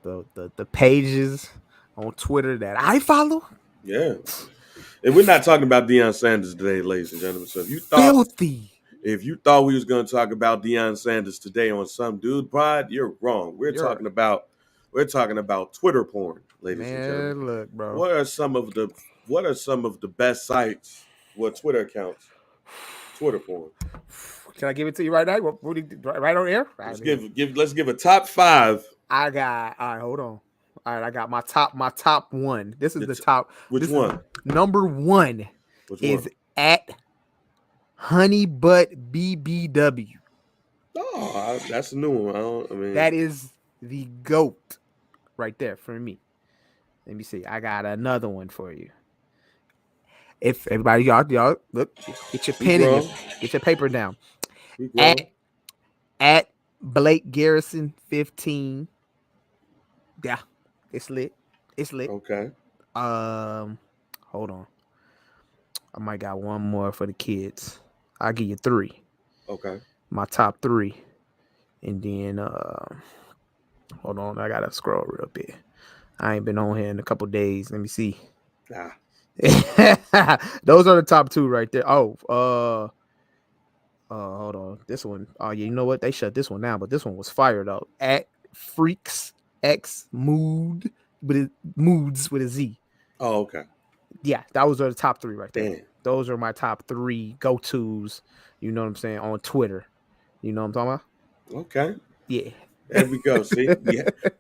the pages on Twitter that I follow. Yeah. And we're not talking about Deion Sanders today, ladies and gentlemen. So Filthy. if you thought we was going to talk about Deion Sanders today on Some Dude Pod, you're wrong. We're talking about Twitter porn, ladies and gentlemen. Man, look, bro. What are some of the best sites? What Twitter accounts? Twitter porn. Can I give it to you right now? Right on air? Let's give a top 5. I got. All right, hold on. All right, I got my top one. This is the top. Which one? Number one is at Honey Butt BBW. Oh, that's a new one. That is the GOAT right there for me. Let me see. I got another one for you. If everybody, y'all look, get your pen in, get your paper down. At Blake Garrison 15. Yeah, it's lit. Okay. Hold on. I might got one more for the kids. I'll give you 3. Okay. My top 3. And then hold on, I gotta scroll real bit. I ain't been on here in a couple days. Let me see. Those are the top 2 right there. Hold on. This one. Oh yeah, you know what? They shut this one down, but this one was fired up. At Freaks X Mood Moods with a Z. Oh, okay. Yeah, those are the top 3 right there. Damn. Those are my top 3 go-tos. You know what I'm saying, on Twitter. You know what I'm talking about? Okay. Yeah. There we go. See,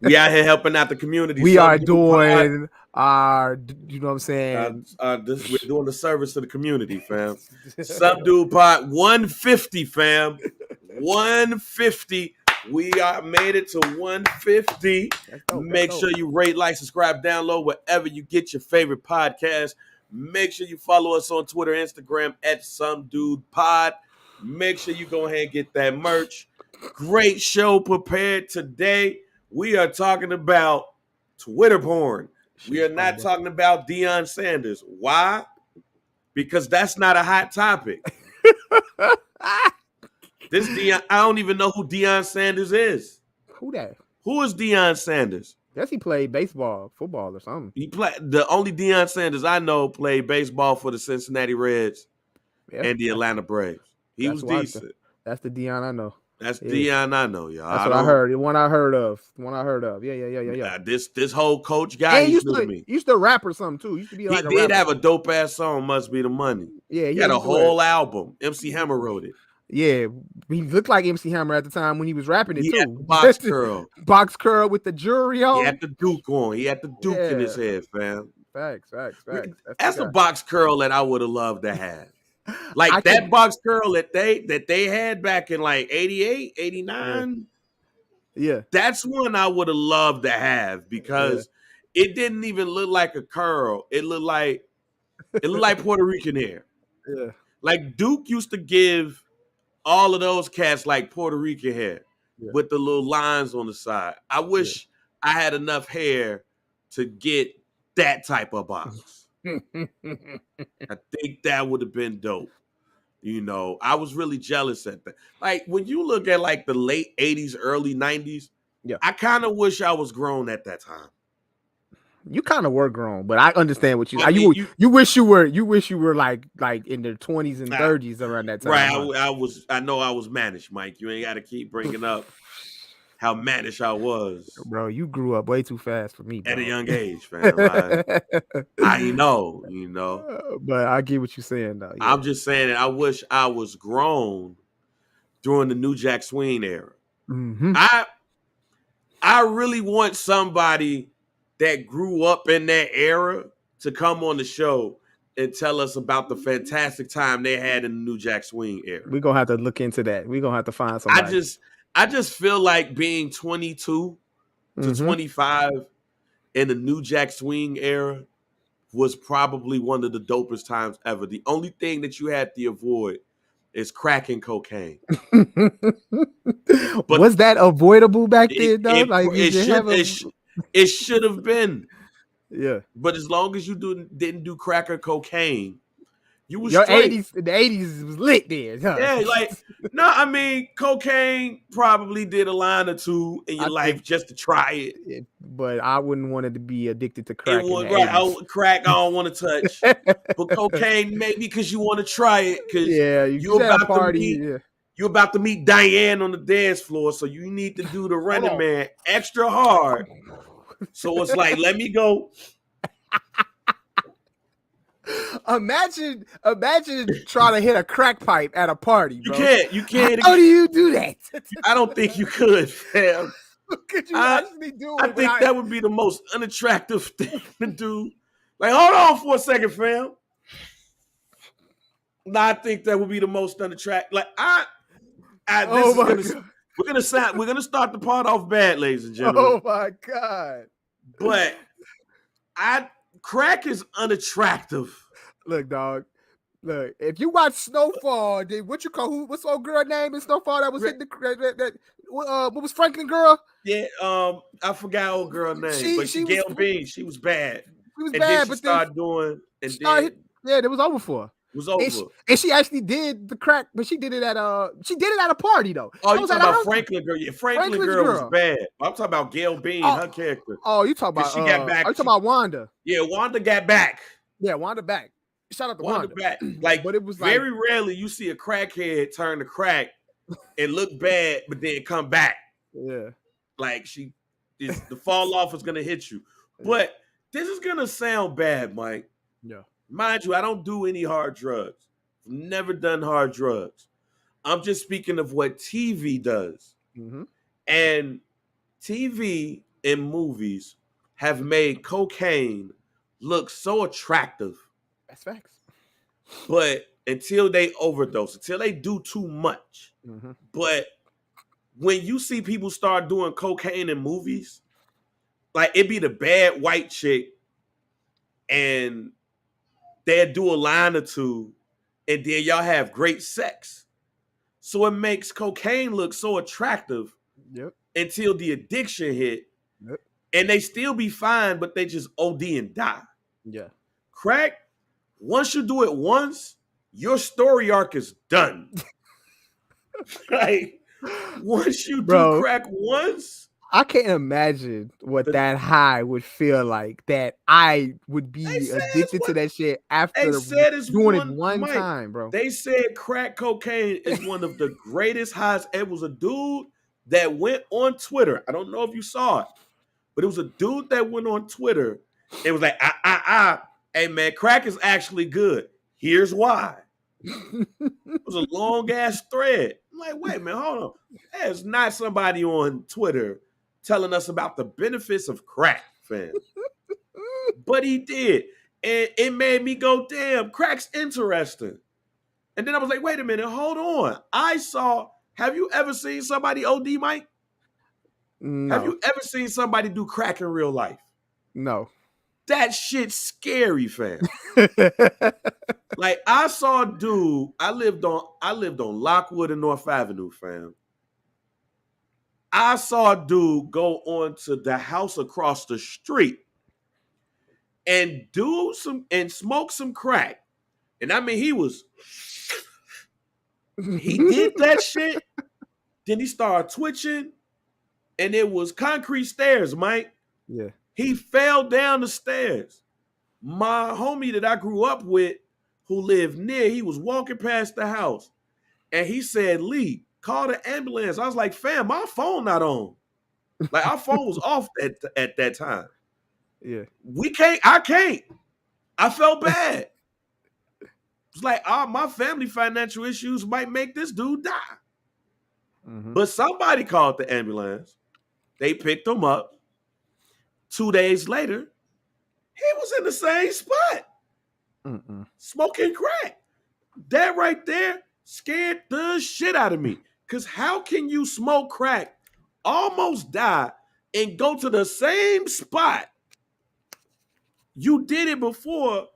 we out here helping out the community. We are doing our, you know what I'm saying? We're doing the service to the community, fam. Some Dude Pod 150, fam. 150. We are made it to 150. Make sure you rate, like, subscribe, download wherever you get your favorite podcast. Make sure you follow us on Twitter, Instagram at Some Dude Pod. Make sure you go ahead and get that merch. Great show prepared today. We are talking about Twitter porn. We are not talking about Deion Sanders. Why? Because that's not a hot topic. This Deion, I don't even know who Deion Sanders is. Who that? Who is Deion Sanders? Guess he played baseball, football, or something. The only Deion Sanders I know played baseball for the Cincinnati Reds and the Atlanta Braves. He was decent. That's the Deion I know. That's Deion I know, y'all. That's what I heard. The one I heard of. Yeah. This whole coach guy, he's new to me. Used to rap or something too. Used to be like he did have a dope ass song, Must Be the Money. Yeah, he had a whole album. MC Hammer wrote it. Yeah, he looked like MC Hammer at the time when he was rapping it too. Had the box curl. Box curl with the jewelry on. He had the Duke on. He had the Duke in his head, fam. Facts. That's a box curl that I would have loved to have. Like that box curl that they had back in like 88, 89. Yeah. That's one I would have loved to have because it didn't even look like a curl. It looked like Puerto Rican hair. Yeah. Like Duke used to give all of those cats like Puerto Rican hair with the little lines on the side. I wish I had enough hair to get that type of box. I think that would have been dope. You know, I was really jealous at that. Like when you look at like the late 80s, early 90s, I kind of wish I was grown at that time. You kind of were grown, but I understand what you wish you were like in their 20s and 30s around that time. Right. I know I was mannish, Mike. You ain't got to keep bringing up how mannish I was. Bro, you grew up way too fast for me, bro. At a young age, fam. I know, you know. But I get what you're saying, though. Yeah. I'm just saying that I wish I was grown during the New Jack Swing era. Mm-hmm. I really want somebody that grew up in that era to come on the show and tell us about the fantastic time they had in the New Jack Swing era. We're going to have to look into that. We're going to have to find somebody. I just feel like being 22 to 25 in the New Jack Swing era was probably one of the dopest times ever. The only thing that you had to avoid is crack and cocaine. But was that avoidable back then, though? It should have been. Yeah. But as long as you didn't do crack or cocaine, you was your straight. 80s. The 80s was lit then. Huh? Yeah, I mean, cocaine probably did a line or two in your life just to try it. but I wouldn't want it to be addicted to It crack in would, the right? 80s. Crack, I don't want to touch. But cocaine, maybe because you want to try it, because Yeah, you you at a about to party. meet Yeah. you about to meet Diane on the dance floor, so you need to do the Running on. Man extra hard. So it's like, let me go. Imagine trying to hit a crack pipe at a party, You bro. can't. How do you do that? I don't think you could, fam. Could you actually do I it? think that would be the most unattractive thing to do. Like, hold on for a second, fam. No, I think that would be the most unattractive. Like, we're gonna start the part off bad, ladies and gentlemen. Oh my God. But crack is unattractive. Look, dog. Look, if you watch Snowfall, then what's old girl name in Snowfall that was hitting what was Franklin girl? Yeah, I forgot old girl name, but she Gail Bean. She was bad. She was and bad, then she but started doing, and it was over for her. It was over. And she actually did the crack, but she did it at a party though. Oh, you talking about Franklin girl? Yeah, Franklin girl was bad. I'm talking about Gail Bean, her character. Oh, you talking about? She got back. Are you talking about Wanda? Yeah, Wanda got back. Yeah, Wanda back. Shout out to Wanda. Back. Like, but it was very rarely you see a crackhead turn to crack and look bad, but then come back. Yeah, like the fall off is gonna hit you. But this is gonna sound bad, Mike. Yeah. Mind you, I don't do any hard drugs. I've never done hard drugs. I'm just speaking of what TV does. Mm-hmm. And TV and movies have made cocaine look so attractive. That's facts. But until they overdose, until they do too much. Mm-hmm. But when you see people start doing cocaine in movies, like it be the bad white chick and they'll do a line or two and then y'all have great sex. So it makes cocaine look so attractive until the addiction hit. Yep. And they still be fine, but they just OD and die. Yeah. Crack, once you do it once, your story arc is done. Like, once you do crack once, I can't imagine what that high would feel like. That I would be addicted to that shit after doing it one time, bro. They said crack cocaine is one of the greatest highs. It was a dude that went on Twitter. I don't know if you saw it, but it was a dude that went on Twitter. It was like, hey man, crack is actually good. Here's why. It was a long ass thread. I'm like, wait a minute, hold on. There's not somebody on Twitter telling us about the benefits of crack, fam. But he did. And it made me go, damn, crack's interesting. And then I was like, wait a minute, hold on. Have you ever seen somebody OD, Mike? No. Have you ever seen somebody do crack in real life? No. That shit's scary, fam. Like, I saw a dude, I lived on Lockwood and North Avenue, fam. I saw a dude go on to the house across the street and smoke some crack. And I mean, he did that shit. Then he started twitching and it was concrete stairs, Mike. Yeah. He fell down the stairs. My homie that I grew up with who lived near, he was walking past the house and he said, Lee, call the ambulance. I was like, fam, my phone not on. Like, our phone was off at that time. Yeah. I can't. I felt bad. It's like, my family financial issues might make this dude die. Mm-hmm. But somebody called the ambulance. They picked him up. 2 days later, he was in the same spot. Smoking crack. That right there scared the shit out of me. Because how can you smoke crack, almost die, and go to the same spot you did it before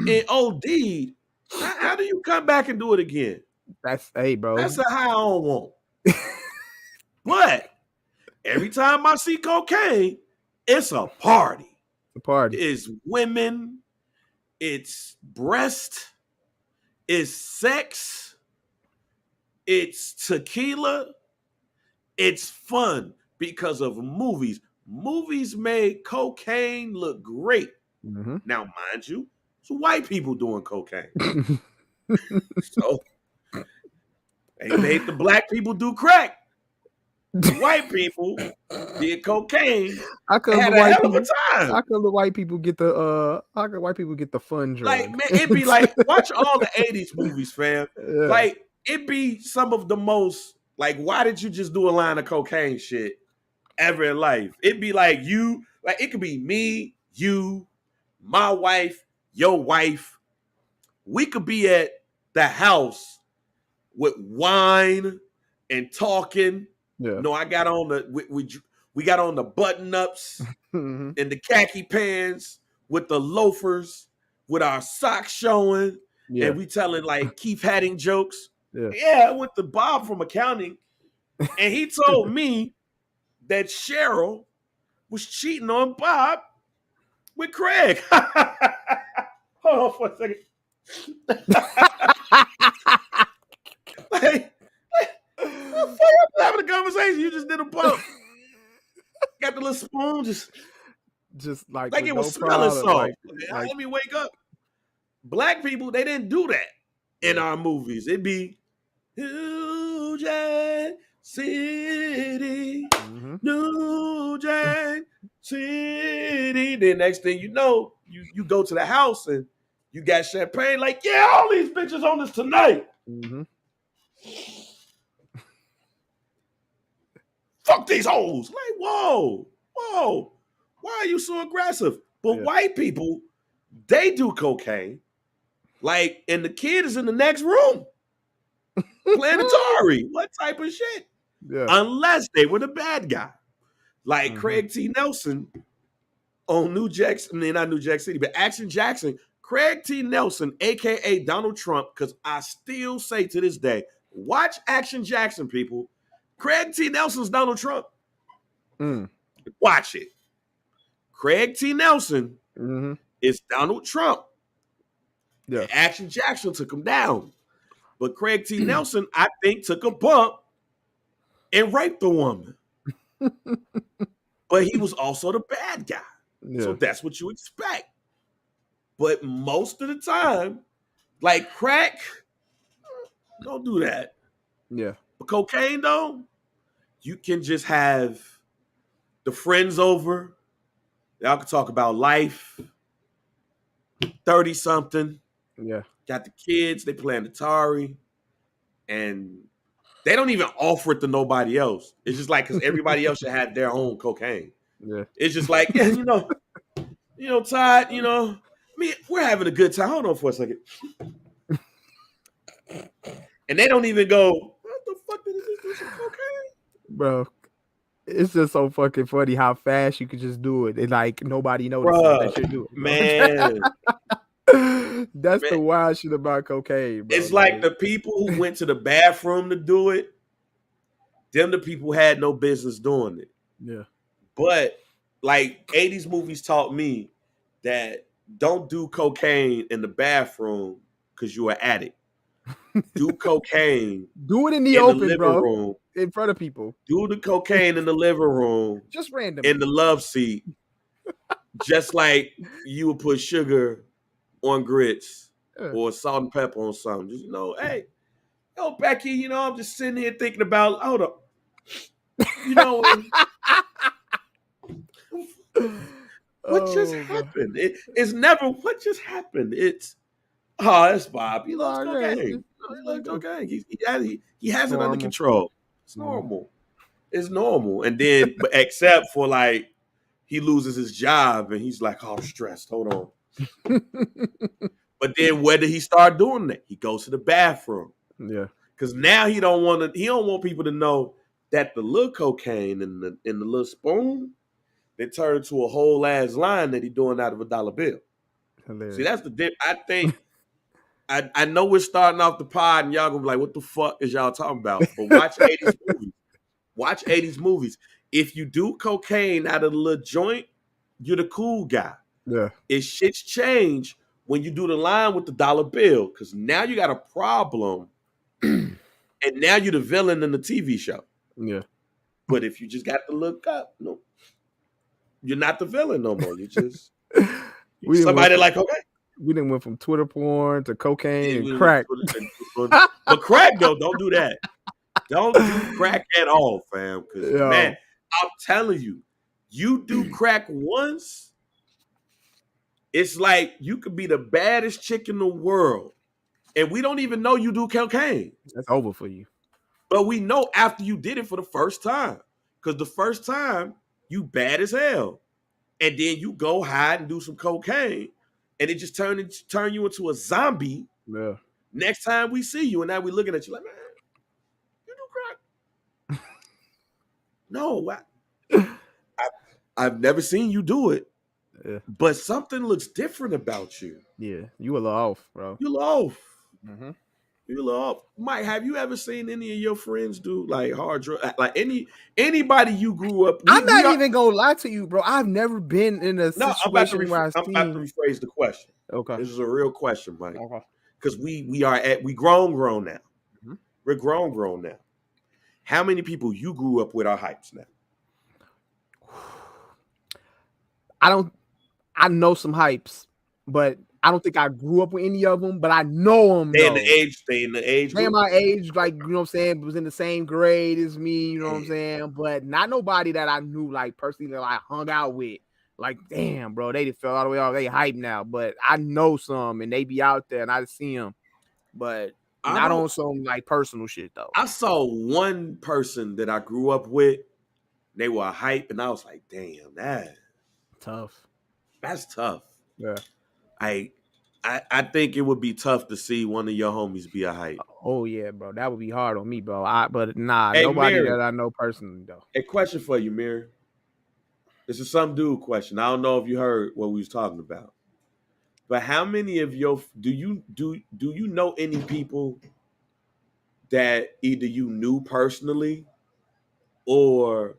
and OD'd? How do you come back and do it again? Hey, bro. That's a high I don't want. But every time I see cocaine, it's a party. A party. It's women. It's breast. It's sex. It's tequila. It's fun because of movies. movies made cocaine look great. Mm-hmm. Now, mind you, it's white people doing cocaine. So they made the black people do crack. The white people did cocaine. How come Had the a white hell of people? a time. How come the white people get the How come white people get the fun drug? Like, man, it'd be like, watch all the 80s movies, fam. Yeah. Like, it'd be some of the most, like, why did you just do a line of cocaine shit ever in life? It'd be like you, like, it could be me, you, my wife, your wife. We could be at the house with wine and talking. Yeah. No, I got on we got on the button ups Mm-hmm. and the khaki pants with the loafers with our socks showing, Yeah. and we telling like Keith Hadding jokes. Yeah. Yeah, I went to Bob from accounting, and he told me that Cheryl was cheating on Bob with Craig. Hold on for a second. Like, I'm having a conversation. You just did a bump. Got the little spoon, just like it with was no smelling problem, salt. like- Let me wake up. Black people, they didn't do that in our movies. It'd be New Jack City, mm-hmm. New Jack City. Then next thing you know, you go to the house and you got champagne. Like, yeah, all these bitches on this tonight. Mm-hmm. Fuck these hoes. Like, whoa. Why are you so aggressive? But Yeah. white people, they do cocaine. Like, and the kid is in the next room playing Atari. What type of shit? Yeah. Unless they were the bad guy. Like Mhm. Craig T. Nelson on New Jack, I mean, not New Jack City, but Action Jackson. Craig T. Nelson, a.k.a. Donald Trump, because I still say to this day, watch Action Jackson, people. Craig T. Nelson's Donald Trump. Mm. Watch it. Craig T. Nelson Mm-hmm. is Donald Trump. Yeah. And Action Jackson took him down. But Craig T. Nelson, I think, took a bump and raped the woman. But he was also the bad guy. Yeah. So that's what you expect. But most of the time, like crack, don't do that. Yeah. But cocaine, though, you can just have the friends over. Y'all can talk about life. 30-something. Yeah. Got the kids. They playing Atari. And they don't even offer it to nobody else. It's just like, because everybody else should have their own cocaine. Yeah. It's just like, yeah, Todd, I mean, we're having a good time. Hold on for a second. And they don't even go, what the fuck did this do some cocaine? Bro, it's just so fucking funny how fast you could just do it. And like nobody notices Bruh, that you're doing it. Man. That's Man. the wild shit about cocaine, bro. It's like the people who went to the bathroom to do it, them the people had no business doing it. Yeah. But like 80s movies taught me that don't do cocaine in the bathroom because you're an addict. Do cocaine Do it in the in open, the living bro. room. In front of people. Do the cocaine in the living room, Just random. in the love seat, just like you would put sugar on grits or salt and pepper on something. Just, hey, yo, Becky, I'm just sitting here thinking about, hold up. What just happened? It's never what just happened. It's that's Bob. He loves cocaine. He loves cocaine. He has it under control. It's normal. It's normal. And then, except for like, he loses his job and he's like, oh, I'm stressed. Hold on. But then where did he start doing that? He goes to the bathroom. Yeah. Because now he don't want people to know that the little cocaine in the little spoon, they turn into a whole ass line that he doing out of $1 bill. Hilarious. See, that's the dip. I think I know we're starting off the pod and y'all gonna be like, what the fuck is y'all talking about? But watch 80s movies. Watch 80s movies. If you do cocaine out of the little joint, you're the cool guy. Yeah. It shit's change when you do the line with the $1 bill, because now you got a problem. And now you're the villain in the TV show. Yeah. But if you just got to look up, no. you're not the villain no more. You just We somebody like okay. We didn't went from Twitter porn to cocaine Yeah, and crack. But crack though, don't do that. Don't do crack at all, fam. Because man, I'm telling you, you do crack once, it's like you could be the baddest chick in the world, and we don't even know you do cocaine. That's over for you. But we know after you did it for the first time, because the first time you bad as hell, and then you go hide and do some cocaine, and it just turn you into a zombie. Yeah. Next time we see you, and now we looking at you like, man, you do crack? No, I've never seen you do it. Yeah. But something looks different about you. Yeah, you a little off, bro. You a little off. Mm-hmm. You a little off. Mike, have you ever seen any of your friends do like hard drugs? Like anybody you grew up with? I'm not even gonna lie to you, bro. I've never been in a situation where I'm about to rephrase the question. Okay. This is a real question, Mike. Okay. Because we grown now. Mm-hmm. We're grown now. How many people you grew up with are hypes now? I know some hypes, but I don't think I grew up with any of them, but I know them. They in the age They in my age, like, you know what I'm saying, was in the same grade as me, you know what I'm saying? But not nobody that I knew, like, personally, that I hung out with. Like, damn, bro, they just fell all the way off. They hype now, but I know some, and they be out there, and I see them. But not on some, like, personal shit, though. I saw one person that I grew up with. They were hype, and I was like, damn, that's tough. That's tough. Yeah. I think it would be tough to see one of your homies be a hype. Oh yeah, bro. That would be hard on me, bro. But nah, hey, nobody Mary, that I know personally though. A question for you, Mir. This is some dude question. I don't know if you heard what we was talking about. But how many of your do you know any people that either you knew personally or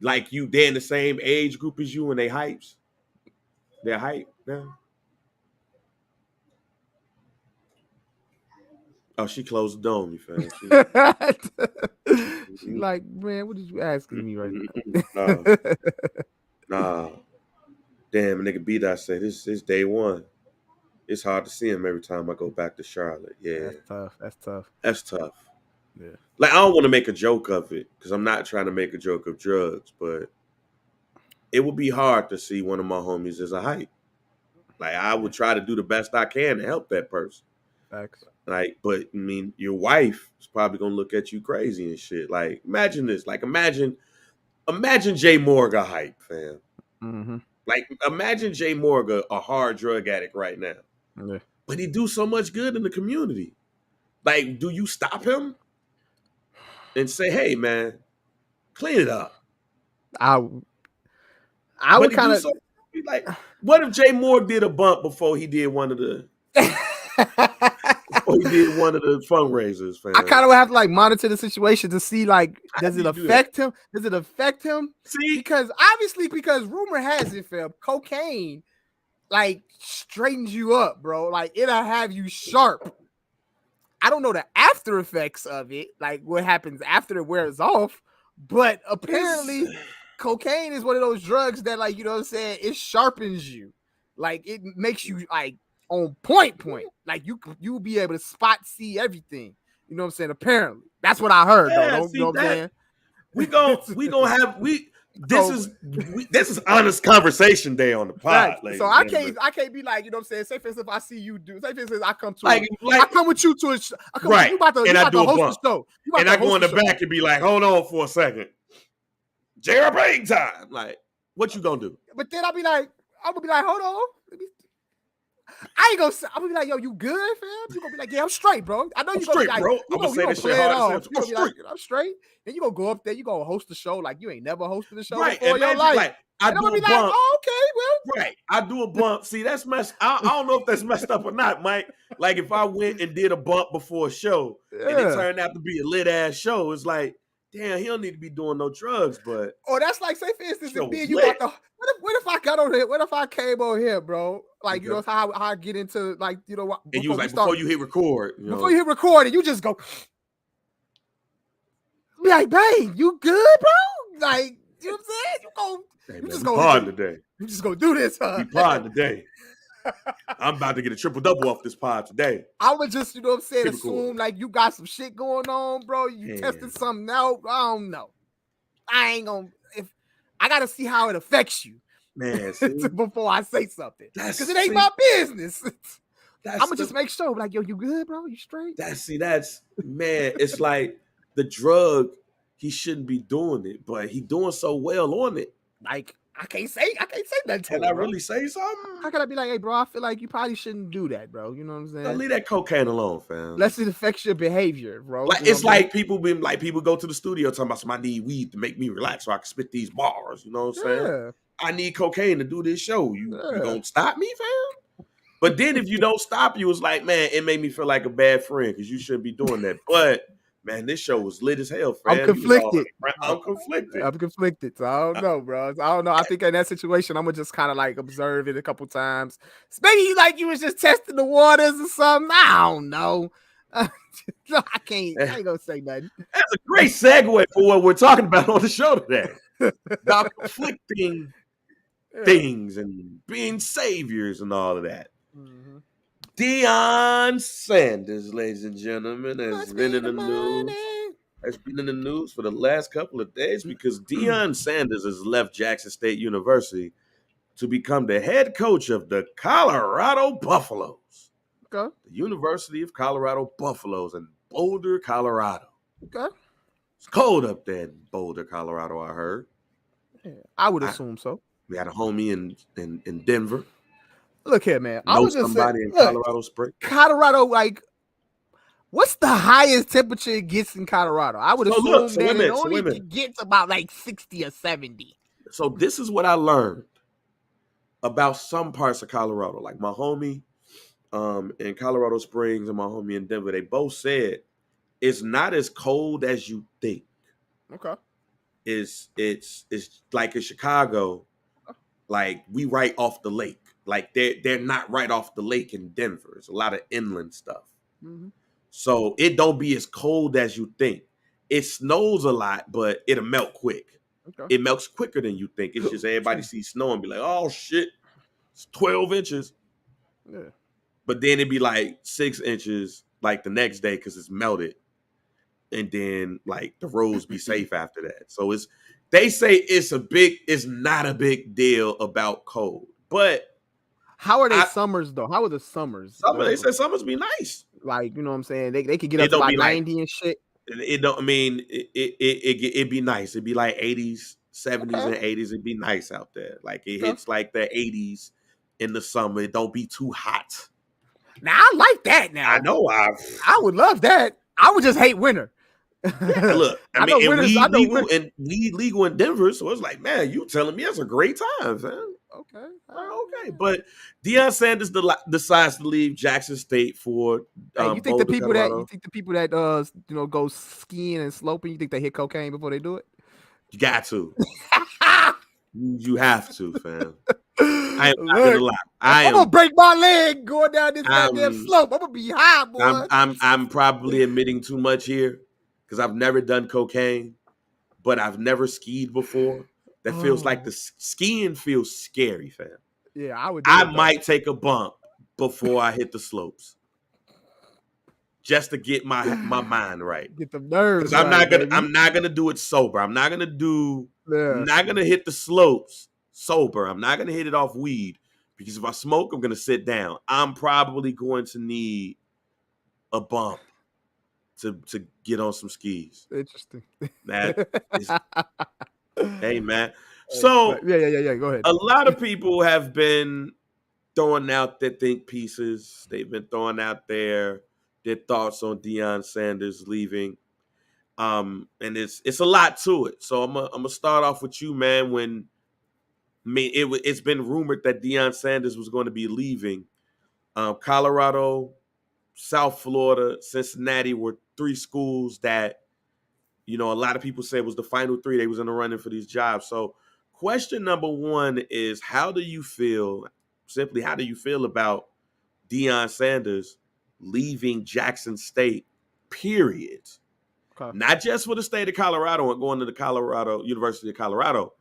like they're in the same age group as you and they hypes? They're hype now. Oh, she closed the dome, you fam. She like, man, what did you asking me right now? Nah. Damn, nigga B-Dot said this is day one. It's hard to see him every time I go back to Charlotte. Yeah. That's tough. That's tough. Yeah. Like, I don't want to make a joke of it because I'm not trying to make a joke of drugs, but it would be hard to see one of my homies as a hype. Like, I would try to do the best I can to help that person. Facts. Like, but I mean, your wife is probably gonna look at you crazy and shit. Like, imagine this. Like, imagine Jay Morga hype, fam. Mm-hmm. Like, imagine Jay Morga a hard drug addict right now. Yeah. But he do so much good in the community. Like, do you stop him and say, "Hey, man, clean it up"? I would kind of like. What if Jay Moore did a bump before he did one of the? He did one of the fundraisers, fam. I kind of have to like monitor the situation to see like does it affect him? Does it affect him? See, because rumor has it, fam, cocaine like straightens you up, bro. Like it'll have you sharp. I don't know the after effects of it, like what happens after it wears off, but apparently cocaine is one of those drugs that, like, you know what I'm saying, it sharpens you. Like it makes you like on point. Like you'll be able to see everything. You know what I'm saying? Apparently. That's what I heard, though. You know what I'm saying? This is honest conversation day on the pod. Right. So I can't be like, you know what I'm saying? Say for instance, if I see you do, say for instance, I come with you to a show. Right. You about to host the show. And I go in the back and be like, hold on for a second. J.R. Brain time. Like, what you gonna do? But then I'm gonna be like, hold on. I'm gonna be like, yo, you good, fam? You gonna be like, yeah, I'm straight, bro. I know you're gonna be like, bro. I'm gonna say this shit hard. You gonna be like, I'm straight. Then you gonna go up there, you gonna host the show like you ain't never hosted a show right. before in your life. Like, I do a bump. Like, oh, okay, well. Right. I do a bump. See, that's messed. I don't know if that's messed up or not, Mike. Like if I went and did a bump before a show and it turned out to be a lit ass show, it's like, damn, he don't need to be doing no drugs, but that's like, say for instance, if me and you got the what if I got on here? What if I came on here, bro? Like, you know how I get into, like, you know what? And you was like, before you hit record, before you hit record, and you just go, be like, babe, you good, bro? Like, You know what I'm saying? Hey, man, we pod today. You just gonna do this, huh? We pod today. I'm about to get a triple-double off this pod today. I would just, you know what I'm saying, Typical. assume like you got some shit going on, bro. You tested something out. I don't know. I ain't gonna. If I gotta see how it affects you, man, before I say something, because it ain't my business. I'm gonna just make sure, like, yo, you good, bro? You straight? That's man. It's like the drug. He shouldn't be doing it, but he doing so well on it. Like, I can't say nothing. Can I really say something? How can I be like, hey, bro? I feel like you probably shouldn't do that, bro. You know what I'm saying? Don't leave that cocaine alone, fam. Unless it affects your behavior, bro. Like, it's like people go to the studio talking about, I need weed to make me relax so I can spit these bars. You know what I'm saying? I need cocaine to do this show. You gonna stop me, fam? But then if you don't stop you, it's like, man, it made me feel like a bad friend because you shouldn't be doing that. But man, this show was lit as hell, fam. I'm conflicted. I'm conflicted. So I don't know, bro. I don't know. I think in that situation, I'm gonna just kind of like observe it a couple times. Maybe like you was just testing the waters or something. I don't know. I ain't gonna say nothing. That's a great segue for what we're talking about on the show today. About conflicting things and being saviors and all of that. Mm-hmm. Deion Sanders, ladies and gentlemen, has been in the news. Has been in the news for the last couple of days because Deion Sanders has left Jackson State University to become the head coach of the Colorado Buffaloes. Okay. The University of Colorado Buffaloes in Boulder, Colorado. Okay. It's cold up there in Boulder, Colorado, I heard. Yeah, I would assume so. We had a homie in Denver. Look here, man. I was just somebody in Colorado Springs. Colorado, like, what's the highest temperature it gets in Colorado? I would assume that it only gets about like 60 or 70. So this is what I learned about some parts of Colorado. Like my homie in Colorado Springs and my homie in Denver, they both said it's not as cold as you think. Okay. It's like in Chicago, like we right off the lake. Like they're not right off the lake in Denver. It's a lot of inland stuff. Mm-hmm. So it don't be as cold as you think. It snows a lot, but it'll melt quick. Okay. It melts quicker than you think. It's just everybody sees snow and be like, oh shit, it's 12 inches. Yeah. But then it'd be like 6 inches like the next day because it's melted. And then like the roads be safe after that. So they say it's not a big deal about cold. But how are they summers though? How are the summers? They say summers be nice. Like, you know what I'm saying? They could get up to like 90 and shit. It don't. I mean, it'd be nice. It'd be like 80s, 70s, and 80s. It'd be nice out there. Like it hits like the 80s in the summer. It don't be too hot. Now I like that. Now I know. I would love that. I would just hate winter. Yeah, look, I mean, weed legal in Denver, so it's like, man, you telling me it's a great time, man. Okay, but Deion Sanders decides to leave Jackson State for. You think the people that go skiing and sloping, you think they hit cocaine before they do it? You got to. You have to, fam. I am not gonna lie. I'm gonna break my leg going down this goddamn slope. I'm gonna be high, boy. I'm probably admitting too much here because I've never done cocaine, but I've never skied before. That feels like the skiing feels scary, fam. Yeah, I would. I might take a bump before I hit the slopes, just to get my mind right. Get the nerves. I'm not gonna do it sober. I'm not gonna hit the slopes sober. I'm not gonna hit it off weed because if I smoke, I'm gonna sit down. I'm probably going to need a bump to get on some skis. Interesting. Hey, man. So yeah. Go ahead. A lot of people have been throwing out their think pieces. They've been throwing out their thoughts on Deion Sanders leaving. And it's a lot to it. So I'm gonna start off with you, man. It's been rumored that Deion Sanders was going to be leaving. Colorado, South Florida, Cincinnati were 3 schools that, a lot of people say was the final 3. They was in the running for these jobs. So question number 1 is, how do you feel about Deion Sanders leaving Jackson State, period? Okay. Not just for the state of Colorado and going to the University of Colorado,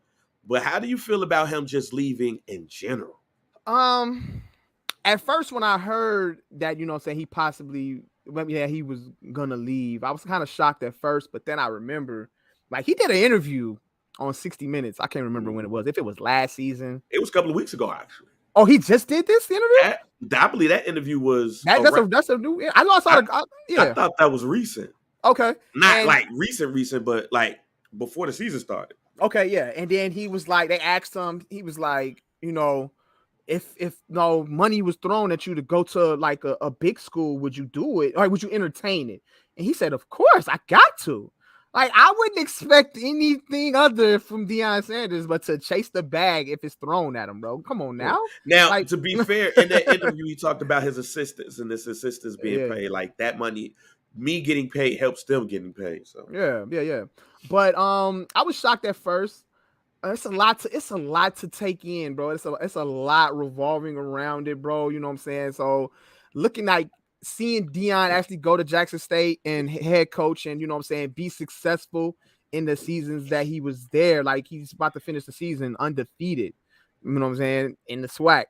but how do you feel about him just leaving in general? At first when I heard that, he possibly, he was gonna leave, I was kind of shocked at first, but then I remember, like, he did an interview on 60 Minutes. I can't remember when it was. If it was last season. It was a couple of weeks ago, actually. Oh, he just did this interview? I believe that interview was that's a new. I lost all the. Yeah, I thought that was recent. Okay, not like recent, but like before the season started. Okay, yeah, and then he was like, they asked him, he was like, if no money was thrown at you to go to like a big school, would you do it, or would you entertain it? And he said, of course, I got to. Like, I wouldn't expect anything other from Deion Sanders but to chase the bag if it's thrown at him, bro. Come on now. Now, like, to be fair, in that interview, he talked about his assistants and his assistants being paid. Like, that money, me getting paid helps them getting paid. So yeah. But I was shocked at first. It's a lot to take in, bro. It's a lot revolving around it, bro. You know what I'm saying? So looking like seeing Deion actually go to Jackson State and head coach and, you know what I'm saying, be successful in the seasons that he was there. Like, he's about to finish the season undefeated, you know what I'm saying, in the SWAC,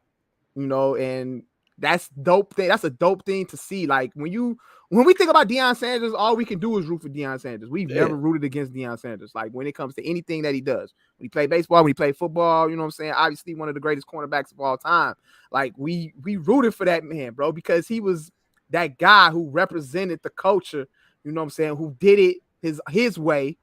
and that's dope thing. That's a dope thing to see. Like, when we think about Deion Sanders, all we can do is root for Deion Sanders. We've never rooted against Deion Sanders. Like, when it comes to anything that he does, when he played baseball, when he played football, you know what I'm saying? Obviously one of the greatest cornerbacks of all time. Like, we rooted for that man, bro, because he was that guy who represented the culture, you know what I'm saying, who did it his way.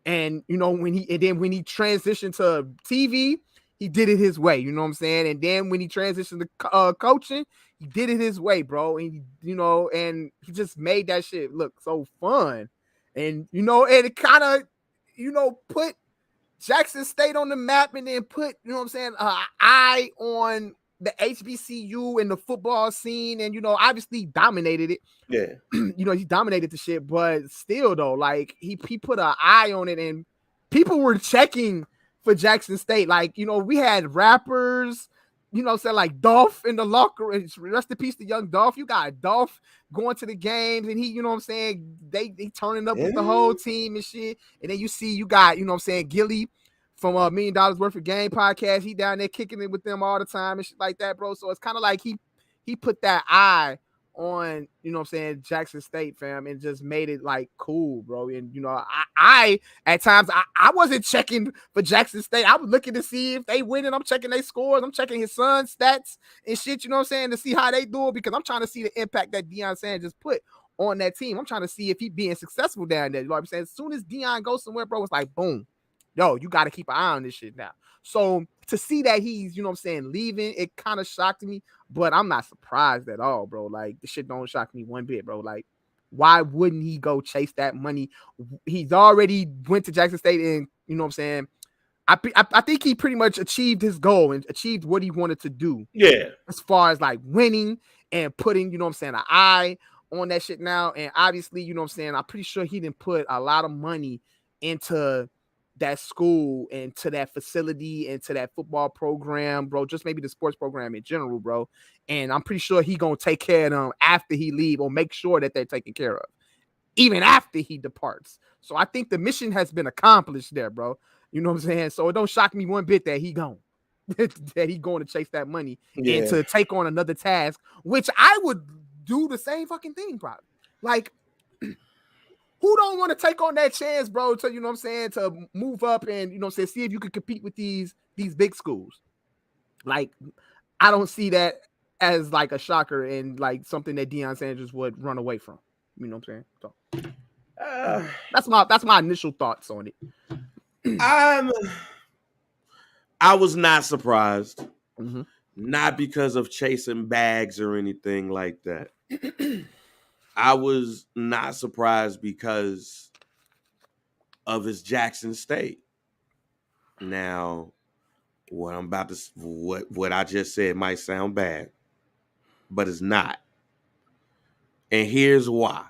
And, when he transitioned to TV, he did it his way, you know what I'm saying? And then when he transitioned to coaching, he did it his way, bro. And, and he just made that shit look so fun. And, and it kind of, put Jackson State on the map, and then put, you know what I'm saying, eye on the HBCU and the football scene, and, obviously dominated it. Yeah. He dominated the shit, but still though, like, he put an eye on it, and people were checking for Jackson State. Like, we had rappers, saying like Dolph in the locker room. Rest in peace to young Dolph. You got Dolph going to the games, and he, you know what I'm saying, they turning up with the whole team and shit. And then you got, you know what I'm saying, Gilly from $1 Million Worth of Game podcast. He down there kicking it with them all the time and shit like that, bro. So it's kind of like he put that eye on, you know what I'm saying, Jackson State, fam, and just made it like cool, bro. And, I at times I wasn't checking for Jackson State. I was looking to see if they winning. I'm checking their scores. I'm checking his son's stats and shit, you know what I'm saying, to see how they do it, because I'm trying to see the impact that Deion Sanders put on that team. I'm trying to see if he being successful down there. You know what I'm saying? As soon as Deion goes somewhere, bro, it's like, boom. Yo, you got to keep an eye on this shit now. So to see that he's, you know what I'm saying, leaving, it kind of shocked me, but I'm not surprised at all, bro. Like, the shit don't shock me one bit, bro. Like, why wouldn't he go chase that money? He's already went to Jackson State, and, you know what I'm saying, I think he pretty much achieved his goal and achieved what he wanted to do. Yeah. As far as like winning and putting, you know what I'm saying, an eye on that shit now. And obviously, you know what I'm saying, I'm pretty sure he didn't put a lot of money into that school and to that facility and to that football program, bro, just maybe the sports program in general, bro. And I'm pretty sure he gonna take care of them after he leave, or make sure that they're taken care of even after he departs. So I think the mission has been accomplished there, bro. You know what I'm saying? So it don't shock me one bit that he gone. That he going to chase that money and to take on another task, which I would do the same fucking thing, probably. Like, who don't want to take on that chance, bro, to, you know what I'm saying, to move up and, you know what I'm saying, see if you could compete with these big schools. Like, I don't see that as like a shocker and like something that Deion Sanders would run away from. You know what I'm saying? So that's my initial thoughts on it. I was not surprised. Mm-hmm. Not because of chasing bags or anything like that. I was not surprised because of his Jackson State. Now, what I just said might sound bad, but it's not. And here's why.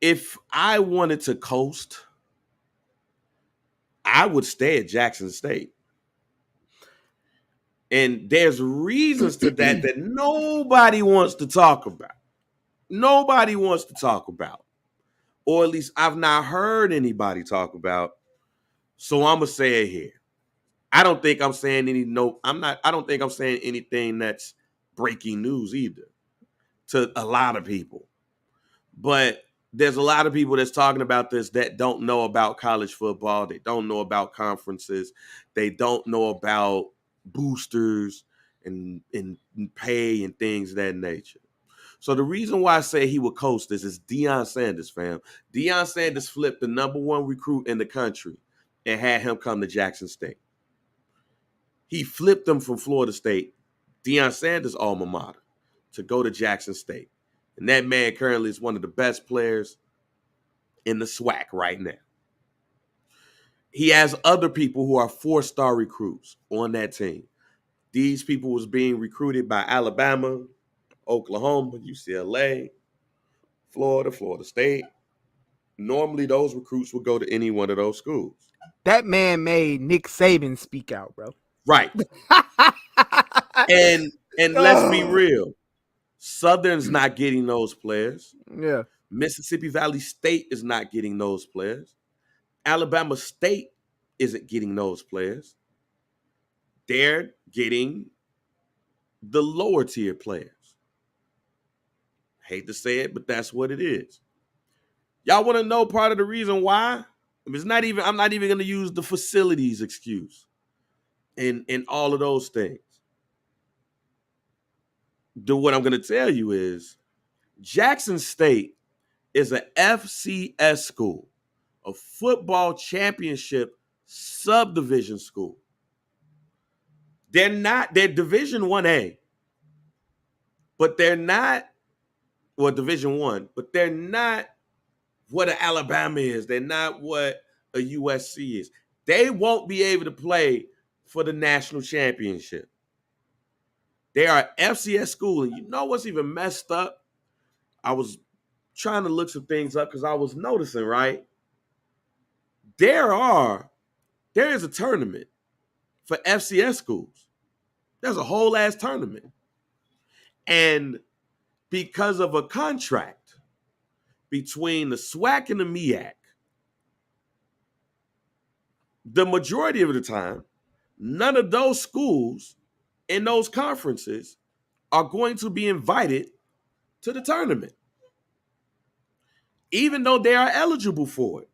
If I wanted to coast, I would stay at Jackson State. And there's reasons to that nobody wants to talk about. nobody wants to talk about, or at least I've not heard anybody talk about. So I'm gonna say it here. I don't think I'm saying I don't think I'm saying anything that's breaking news either to a lot of people. But there's a lot of people that's talking about this that don't know about college football. They don't know about conferences. They don't know about boosters and pay and things of that nature. So the reason why I say he would coach this is Deion Sanders, fam. Deion Sanders flipped the number one recruit in the country and had him come to Jackson State. He flipped him from Florida State, Deion Sanders' alma mater, to go to Jackson State. And that man currently is one of the best players in the SWAC right now. He has other people who are 4-star recruits on that team. These people was being recruited by Alabama, Oklahoma, UCLA, Florida, Florida State. Normally, those recruits would go to any one of those schools. That man made Nick Saban speak out, bro. Right. and let's be real. Southern's not getting those players. Yeah. Mississippi Valley State is not getting those players. Alabama State isn't getting those players. They're getting the lower tier players. Hate to say it, but that's what it is. Y'all want to know part of the reason why? I'm not even going to use the facilities excuse and all of those things. What I'm going to tell you is Jackson State is an FCS school, a football championship subdivision school. They're Division 1A, but they're not, well, Division 1, but they're not what an Alabama is. They're not what a USC is. They won't be able to play for the national championship. They are FCS school, and you know what's even messed up? I was trying to look some things up because I was noticing, right? There is a tournament for FCS schools. There's a whole ass tournament. And because of a contract between the SWAC and the MEAC, the majority of the time, none of those schools in those conferences are going to be invited to the tournament, even though they are eligible for it.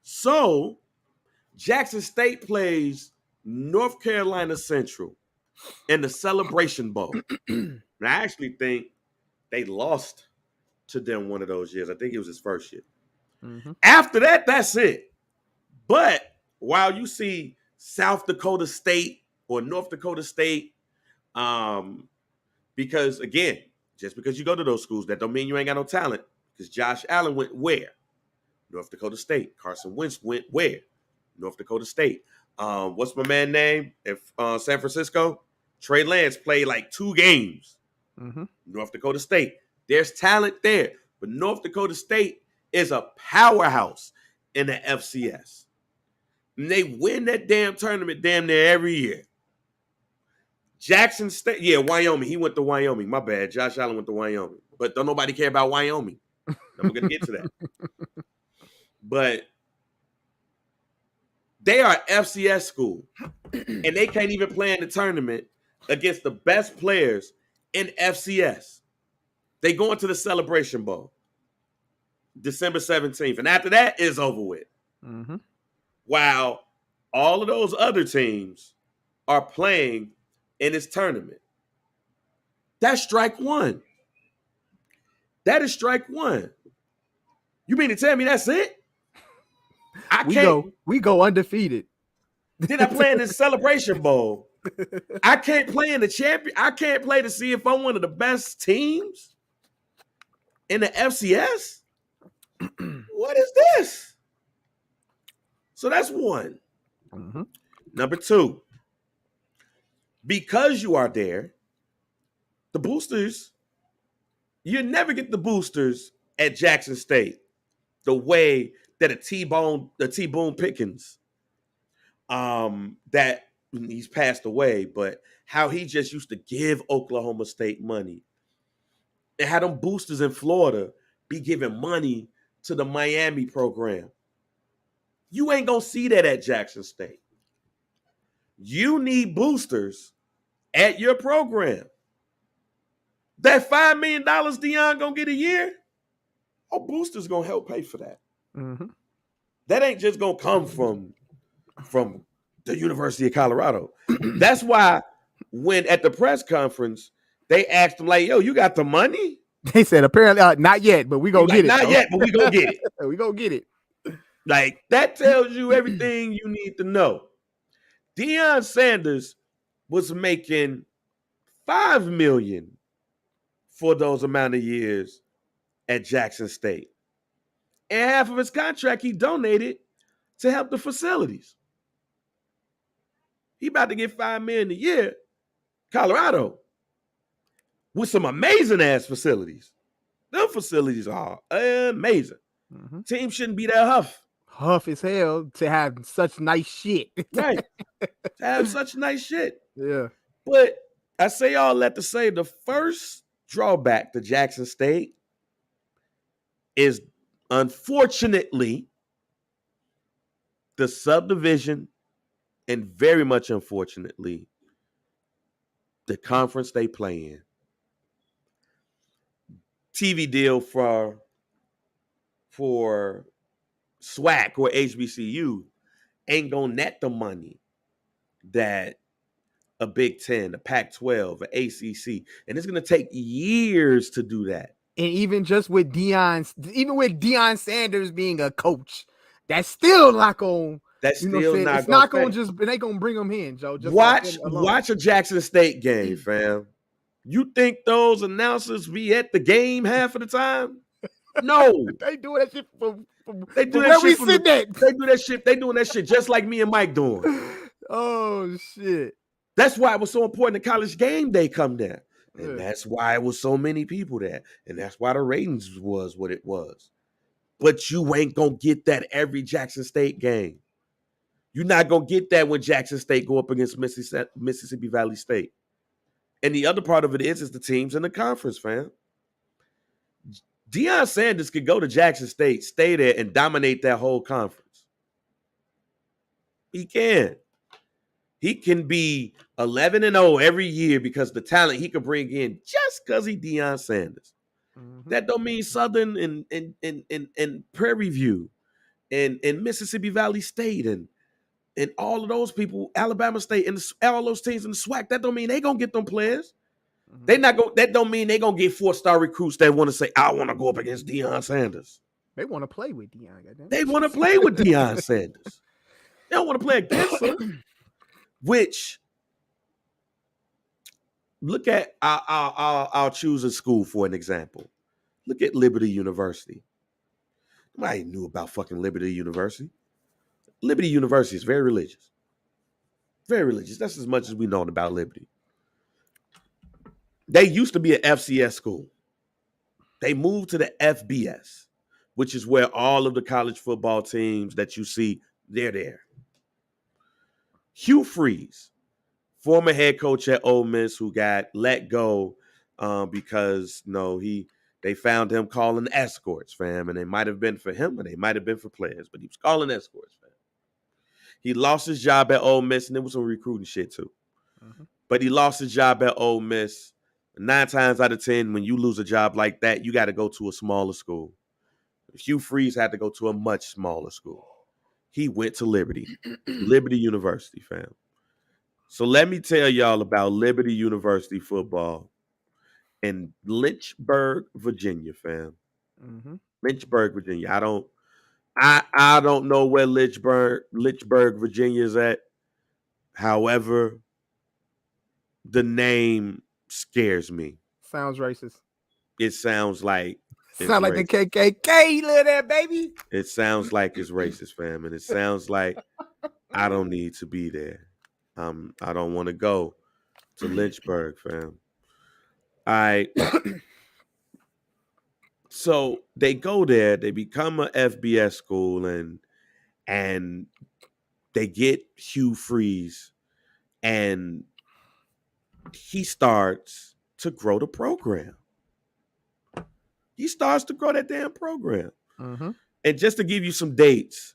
So Jackson State plays North Carolina Central in the Celebration Bowl. And I actually think they lost to them one of those years. I think it was his first year. Mm-hmm. After that, that's it. But while you see South Dakota State or North Dakota State, because again, just because you go to those schools, that don't mean you ain't got no talent. Because Josh Allen went where? North Dakota State. Carson Wentz went where? North Dakota State. What's my man name? San Francisco? Trey Lance played like 2 games. Mm-hmm. North Dakota State. There's talent there. But North Dakota State is a powerhouse in the FCS. And they win that damn tournament damn near every year. Jackson State, yeah, Wyoming. He went to Wyoming. My bad. Josh Allen went to Wyoming. But don't nobody care about Wyoming. I'm going to get to that. But they are FCS school. And they can't even play in the tournament against the best players in FCS. They go into the Celebration Bowl December 17th. And after that, it's over with. Mm-hmm. While all of those other teams are playing in this tournament. That's strike one. That is strike one. You mean to tell me that's it? We go undefeated. Then I play in this Celebration Bowl. I can't play in the champion. I can't play to see if I'm one of the best teams in the FCS. What is this? So that's one. Mm-hmm. Number 2, because you are there, the boosters, you never get the boosters at Jackson State the way that a T-Boone Pickens, that he's passed away, but how he just used to give Oklahoma State money and had them boosters in Florida be giving money to the Miami program. You ain't gonna see that at Jackson State. You need boosters at your program. That $5 million Deion gonna get a year, boosters gonna help pay for that. Mm-hmm. That ain't just gonna come from the University of Colorado. That's why when at the press conference they asked him like, "Yo, you got the money?" They said apparently not yet, but we gonna get it. Not yet, but we gonna get it. We gonna get it. Like that tells you everything you need to know. Deion Sanders was making $5 million for those amount of years at Jackson State. And half of his contract he donated to help the facilities. He about to get $5 million a year, Colorado, with some amazing ass facilities. Them facilities are amazing. Mm-hmm. Team shouldn't be that huff as hell to have such nice shit. Right. To have such nice shit. Yeah. But I say all that to say the first drawback to Jackson State is, unfortunately, the subdivision, and very much unfortunately, the conference they play in. TV deal for SWAC or HBCU ain't gonna net the money that a Big Ten, a Pac-12, an ACC, and it's gonna take years to do that. And even with Deion Sanders being a coach, that's still not going. That's still not. It's not going to it ain't gonna bring them in, Joe. Just watch a Jackson State game, fam. You think those announcers be at the game half of the time? No, they do that shit they do that shit. They do that shit. They doing that shit just like me and Mike doing. Oh shit! That's why it was so important that College Game Day come there, and that's why it was so many people there, and that's why the ratings was what it was. But you ain't gonna get that every Jackson State game. You're not gonna get that when Jackson State go up against Mississippi Valley State. And the other part of it is the teams in the conference, fam. Deion Sanders could go to Jackson State, stay there, and dominate that whole conference. He can. He can be 11-0 every year because the talent he could bring in just because he Deion Sanders. Mm-hmm. That don't mean Southern and Prairie View and Mississippi Valley State and all of those people, Alabama State and all those teams in the SWAC, that don't mean they gonna get them players. Mm-hmm. They not go. That don't mean they gonna get 4-star recruits that want to say, "I want to go up against Deion Sanders." They want to play with Deion. They want to play with Deion Sanders. They don't want to play against him. Which, look at, I'll choose a school for an example. Look at Liberty University. Nobody knew about fucking Liberty University. Liberty University is very religious. Very religious. That's as much as we know about Liberty. They used to be an FCS school. They moved to the FBS, which is where all of the college football teams that you see, they're there. Hugh Freeze, former head coach at Ole Miss, who got let go because they found him calling escorts, fam, and they might have been for him, or they might have been for players, but he was calling escorts, fam. He lost his job at Ole Miss, and there was some recruiting shit too. Mm-hmm. But he lost his job at Ole Miss. 9 times out of 10, when you lose a job like that, you got to go to a smaller school. Hugh Freeze had to go to a much smaller school. He went to Liberty University, fam. So let me tell y'all about Liberty University football in Lynchburg, Virginia, fam. Mm-hmm. Lynchburg, Virginia. I don't know where Lynchburg, Virginia is at. However, the name scares me. Sounds racist. It sounds like the KKK, little there, baby. It sounds like it's racist, fam, and it sounds like I don't need to be there. I don't want to go to Lynchburg, fam. So they go there, they become a FBS school, and they get Hugh Freeze, and he starts to grow the program. he starts to grow that damn program. Mm-hmm. And just to give you some dates,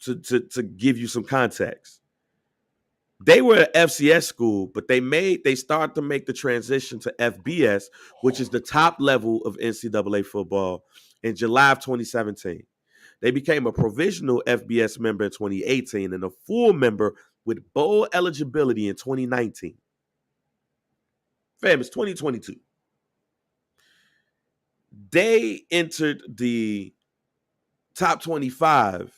to give you some context, they were an FCS school, but they started to make the transition to FBS, which is the top level of NCAA football, in July of 2017. They became a provisional FBS member in 2018 and a full member with bowl eligibility in 2019. Fam, it's 2022. They entered the top 25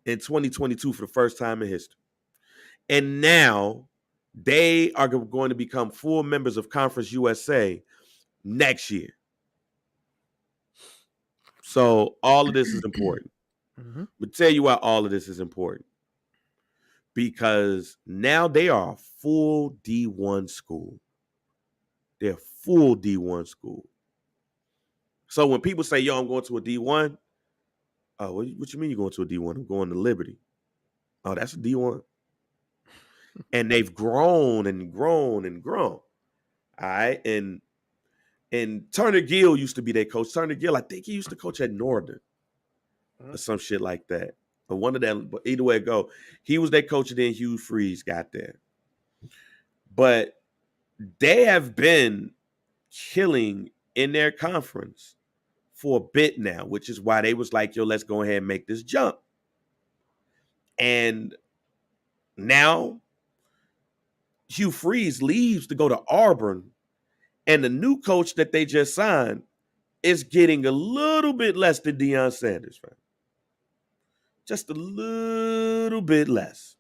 in 2022 for the first time in history. And now they are going to become full members of Conference USA next year. So all of this is important. Mm-hmm. But tell you why all of this is important. Because now they are a full D1 school. They're a full D1 school. So when people say, yo, I'm going to a D1, oh, what you mean you're going to a D1? I'm going to Liberty. Oh, that's a D1. And they've grown and grown and grown. All right. And Turner Gill used to be their coach. Turner Gill, I think he used to coach at Northern or some shit like that. But one of them, but either way it go, he was their coach, and then Hugh Freeze got there. But they have been killing in their conference for a bit now, which is why they was like, yo, let's go ahead and make this jump. And now Hugh Freeze leaves to go to Auburn, and the new coach that they just signed is getting a little bit less than Deion Sanders, right? Just a little bit less.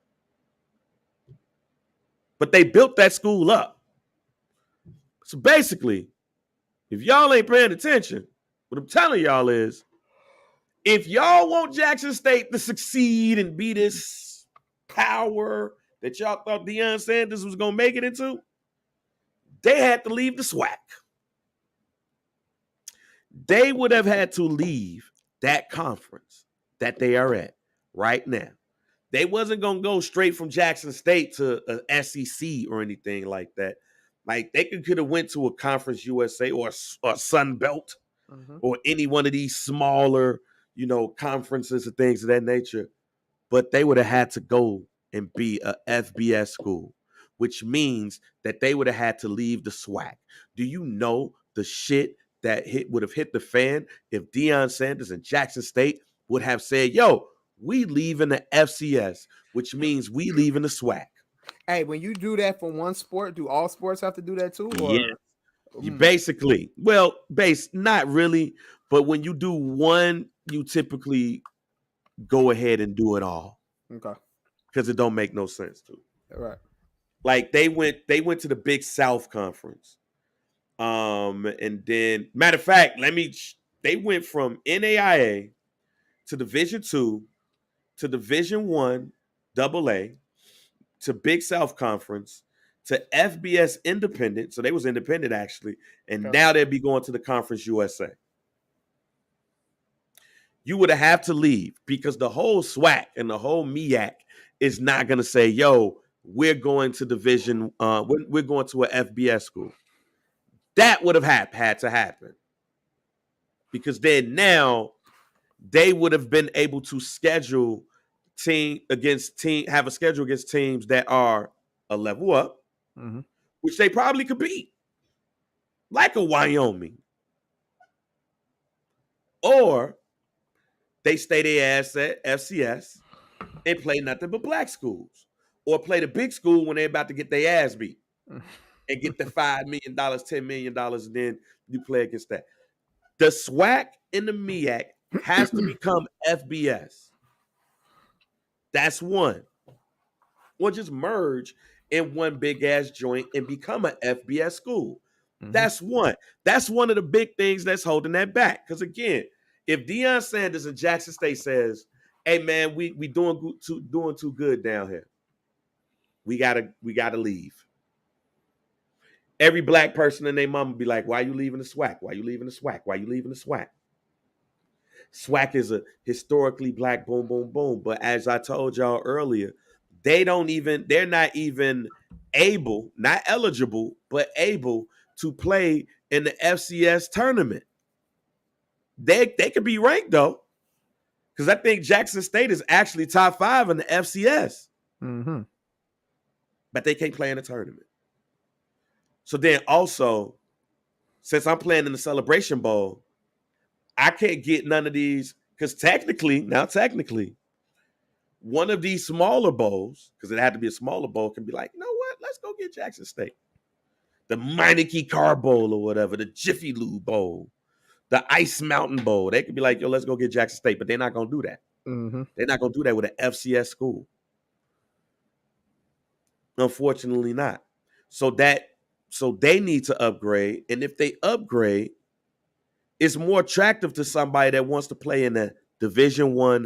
But they built that school up. So basically, if y'all ain't paying attention, what I'm telling y'all is, if y'all want Jackson State to succeed and be this power that y'all thought Deion Sanders was going to make it into, they had to leave the SWAC. They would have had to leave that conference that they are at right now. They wasn't going to go straight from Jackson State to a SEC or anything like that. Like, they could have went to a Conference USA or Sun Belt or any one of these smaller, conferences and things of that nature. But they would have had to go and be a FBS school, which means that they would have had to leave the SWAC. Do you know the shit that would have hit the fan if Deion Sanders and Jackson State would have said, yo, we leaving the FCS, which means we leaving the SWAC. Hey, when you do that for one sport, do all sports have to do that too? Or? Yeah. You basically, not really, but when you do one, you typically go ahead and do it all. Okay. Because it don't make no sense to. All right. Like they went to the Big South Conference. And then, matter of fact, they went from NAIA to Division II to Division I AA to Big South Conference to FBS Independent. So they was independent actually. And now they'd be going to the Conference USA. You would have to leave because the whole SWAC and the whole MEAC is not going to say, yo, we're going to Division, we're going to a FBS school. That would have had to happen. Because then now they would have been able to schedule have a schedule against teams that are a level up, which they probably could beat. Like a Wyoming. Or they stay their ass at FCS and play nothing but black schools. Or play the big school when they're about to get their ass beat. And get the $5 million, $10 million, and then you play against that. The SWAC and the MEAC has to become FBS. That's one. Or just merge in one big-ass joint and become an FBS school. That's one. That's one of the big things that's holding that back. Because, again, if Deion Sanders and Jackson State says, hey, man, we doing too good down here. We gotta leave. Every black person and their mama be like, why you leaving the SWAC? Why you leaving the SWAC? Why you leaving the SWAC? SWAC is a historically black boom, boom, boom. But as I told y'all earlier, they're not even able, not eligible, but able to play in the FCS tournament. They could be ranked though, because I think Jackson State is actually top 5 in the FCS, but they can't play in the tournament. So then also, since I'm playing in the Celebration Bowl, I can't get none of these, because technically, one of these smaller bowls, because it had to be a smaller bowl, can be like, you know what? Let's go get Jackson State. The Meineke Car Bowl or whatever, the Jiffy Lube Bowl, the Ice Mountain Bowl. They could be like, yo, let's go get Jackson State, but they're not going to do that. They're not going to do that with an FCS school. Unfortunately not. So they need to upgrade, and if they upgrade, it's more attractive to somebody that wants to play in a Division I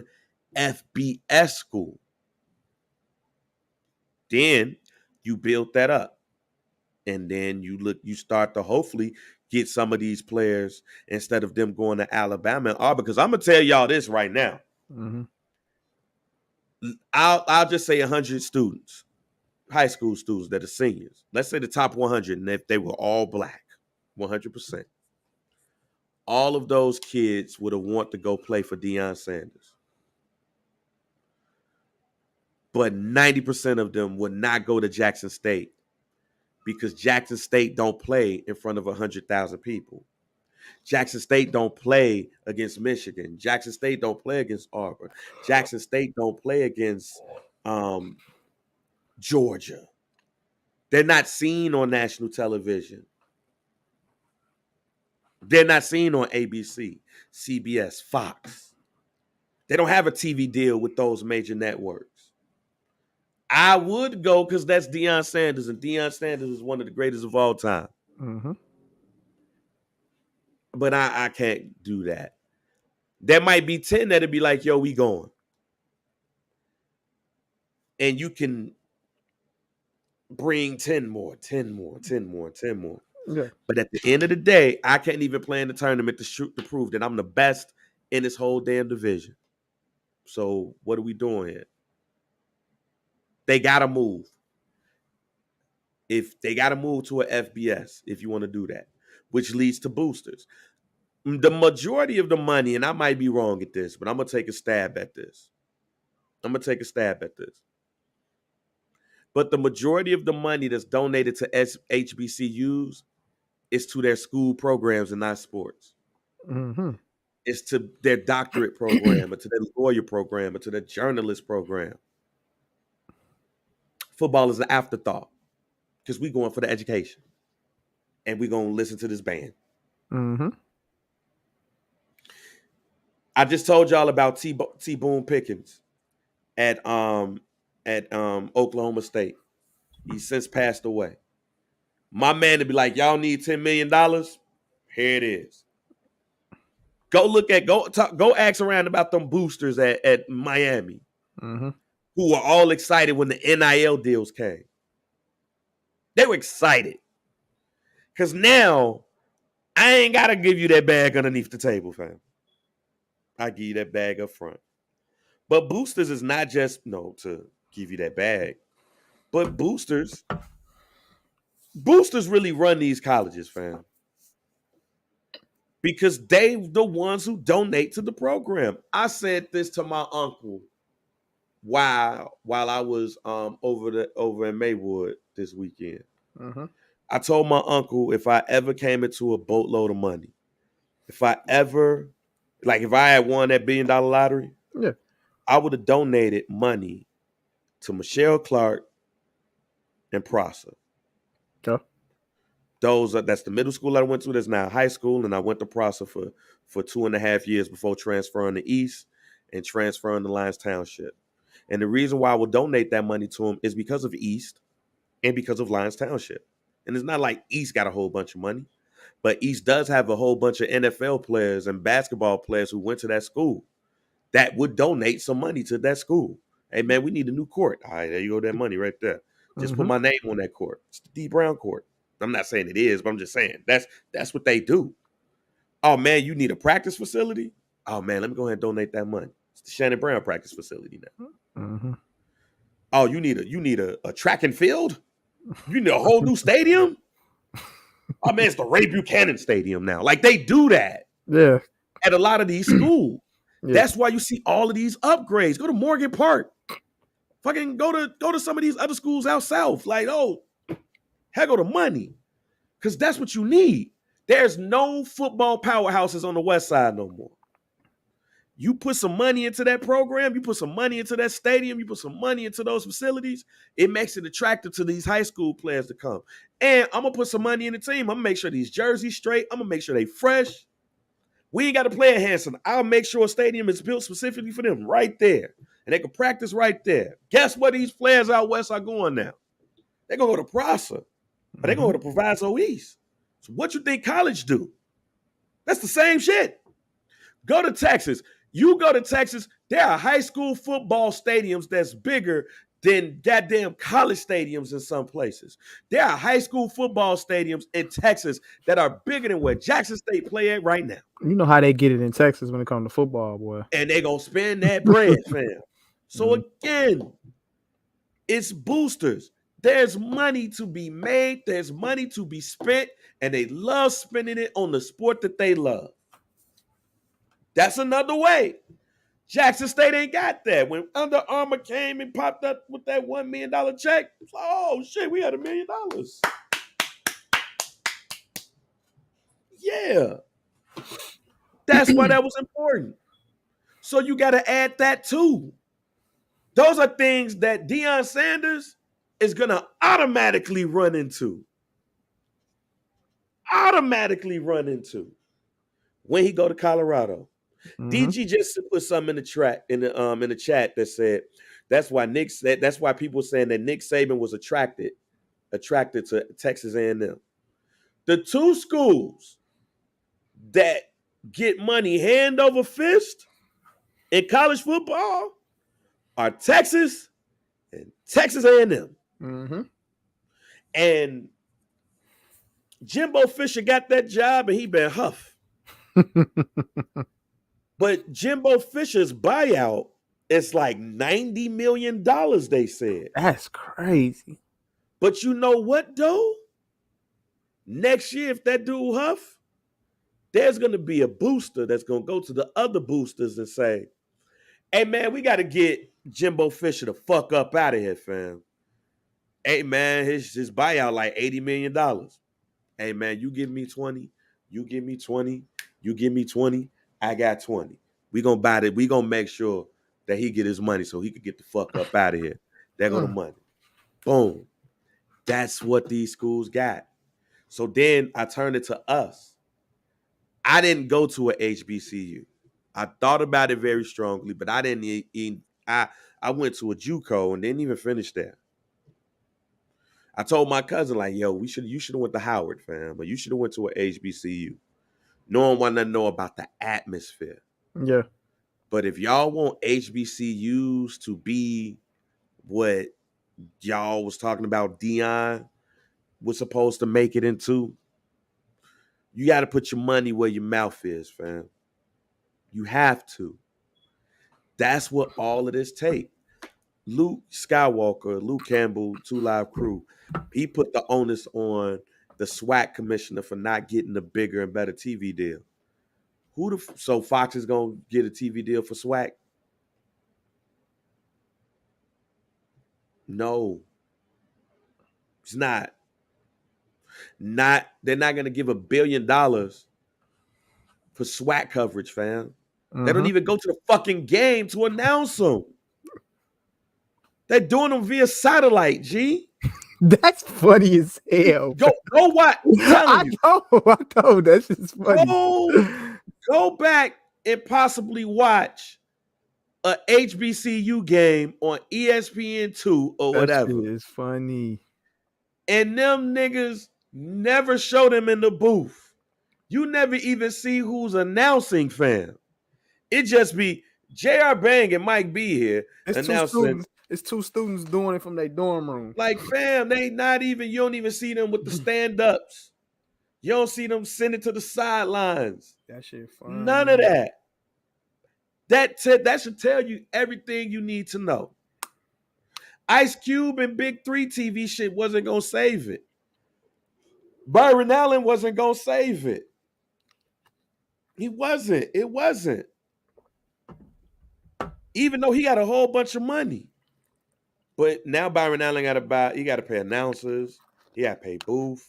FBS school. Then you build that up. And then you start to hopefully get some of these players instead of them going to Alabama and Auburn. Because I'm going to tell y'all this right now. I'll just say 100 students, high school students that are seniors. Let's say the top 100, and if they were all black, 100%. All of those kids would have want to go play for Deion Sanders. But 90% of them would not go to Jackson State because Jackson State don't play in front of 100,000 people. Jackson State don't play against Michigan. Jackson State don't play against Auburn. Jackson State don't play against Georgia. They're not seen on national television. They're not seen on ABC, CBS, Fox. They don't have a TV deal with those major networks. I would go because that's Deion Sanders, and Deion Sanders is one of the greatest of all time. But I can't do that. There might be 10 that'd be like, yo, we going. And you can bring 10 more. Yeah. But at the end of the day, I can't even play in the tournament to prove that I'm the best in this whole damn division. So what are we doing here? They got to move. If they got to move to a FBS, if you want to do that, which leads to boosters. The majority of the money, and I might be wrong at this, but I'm going to take a stab at this. But the majority of the money that's donated to HBCUs is to their school programs and not sports. It's to their doctorate program or to their lawyer program or to their journalist program. Football is an afterthought because we're going for the education and we're going to listen to this band. I just told y'all about T. Boone Pickens at Oklahoma State. He's since passed away. My man to be like, y'all need $10 million? Here it is. Go ask around about them boosters at Miami who were all excited when the NIL deals came. They were excited. Because now I ain't got to give you that bag underneath the table, fam. I give you that bag up front. But boosters is not just, to give you that bag. But boosters really run these colleges, fam. Because they the ones who donate to the program. I said this to my uncle while I was over in Maywood this weekend. I told my uncle if I ever came into a boatload of money, if I had won that $1 billion lottery, I would have donated money to Michelle Clark and Prosser. Okay. That's the middle school I went to. That's now high school, and I went to Prosser for 2.5 years before transferring to East and transferring to Lyons Township. And the reason why I would donate that money to him is because of East and because of Lyons Township. And it's not like East got a whole bunch of money, but East does have a whole bunch of NFL players and basketball players who went to that school that would donate some money to that school. Hey, man, we need a new court. All right, there you go, that money right there. Just put my name on that court. It's the D. Brown court. I'm not saying it is, but I'm just saying that's what they do. Oh, man, you need a practice facility? Oh, man, let me go ahead and donate that money. It's the Shannon Brown practice facility now. Oh, you need a track and field? You need a whole new stadium? Oh, man, it's the Ray Buchanan Stadium now. Like, they do that. Yeah. at a lot of these schools. Yeah. That's why you see all of these upgrades. Go to Morgan Park. Fucking go to some of these other schools out south. Like, oh, heck, go to money. Because that's what you need. There's no football powerhouses on the west side no more. You put some money into that program, you put some money into that stadium, you put some money into those facilities, it makes it attractive to these high school players to come. And I'm going to put some money in the team. I'm going to make sure these jerseys straight. I'm going to make sure they fresh. We ain't got to play at Hanson. I'll make sure a stadium is built specifically for them right there. And they can practice right there. Guess where these players out west are going now? They're going to go to Prosser. But they're going to go to Proviso East. So what you think college do? That's the same shit. Go to Texas. You go to Texas, there are high school football stadiums that's bigger than goddamn college stadiums in some places. There are high school football stadiums in Texas that are bigger than where Jackson State play at right now. You know how they get it in Texas when it comes to football, boy. And they going to spend that bread, fam. So again, it's boosters. There's money to be made. There's money to be spent. And they love spending it on the sport that they love. That's another way. Jackson State ain't got that. When Under Armour came and popped up with that $1 million check, oh shit, we had $1 million. Yeah. That's why that was important. So you got to add that too. Those are things that Deion Sanders is going to automatically run into. When he go to Colorado. DG just put something in the chat that said that's why people saying that Nick Saban was attracted to Texas A&M. The two schools that get money hand over fist in college football are Texas and Texas A&M. And Jimbo Fisher got that job and he been huff. But Jimbo Fisher's buyout is like $90 million, they said. That's crazy. But you know what, though? Next year, if that dude huff, there's going to be a booster that's going to go to the other boosters and say, hey, man, we got to get Jimbo Fisher the fuck up out of here, fam. Hey, man, his buyout like $80 million. Hey, man, you give me 20. You give me 20. You give me 20. I got 20. We gonna buy it. We gonna make sure that he get his money so he could get the fuck up out of here. There go the money. Boom. That's what these schools got. So then I turned it to us. I didn't go to a HBCU. I thought about it very strongly, but I didn't even. I went to a JUCO and didn't even finish there. I told my cousin like, yo, you should have went to Howard, fam, but you should have went to a HBCU. No one wanted to know about the atmosphere. Yeah. But if y'all want HBCUs to be what y'all was talking about Deion was supposed to make it into, you got to put your money where your mouth is, fam. You have to. That's what all of this take. Luke Skywalker, Luke Campbell, 2 Live Crew, he put the onus on the SWAC commissioner for not getting a bigger and better TV deal. So Fox is going to get a TV deal for SWAC? No. It's not. They're not going to give $1 billion for SWAC coverage, fam. They don't even go to the fucking game to announce them. They're doing them via satellite, G. That's funny as hell. Go watch. I know. That's just funny. Go back and possibly watch a HBCU game on ESPN2 or whatever. It's funny. And them niggas never show them in the booth. You never even see who's announcing, fam. It just be J.R. Bang and Mike B here announcing. It's 2 students doing it from their dorm room. Like, fam, you don't even see them with the stand-ups. You don't see them send it to the sidelines. That shit fun. None of that. That should tell you everything you need to know. Ice Cube and Big 3 TV shit wasn't going to save it. Byron Allen wasn't going to save it. He wasn't. It wasn't. Even though he got a whole bunch of money. But now Byron Allen he got to pay announcers. He got to pay booth.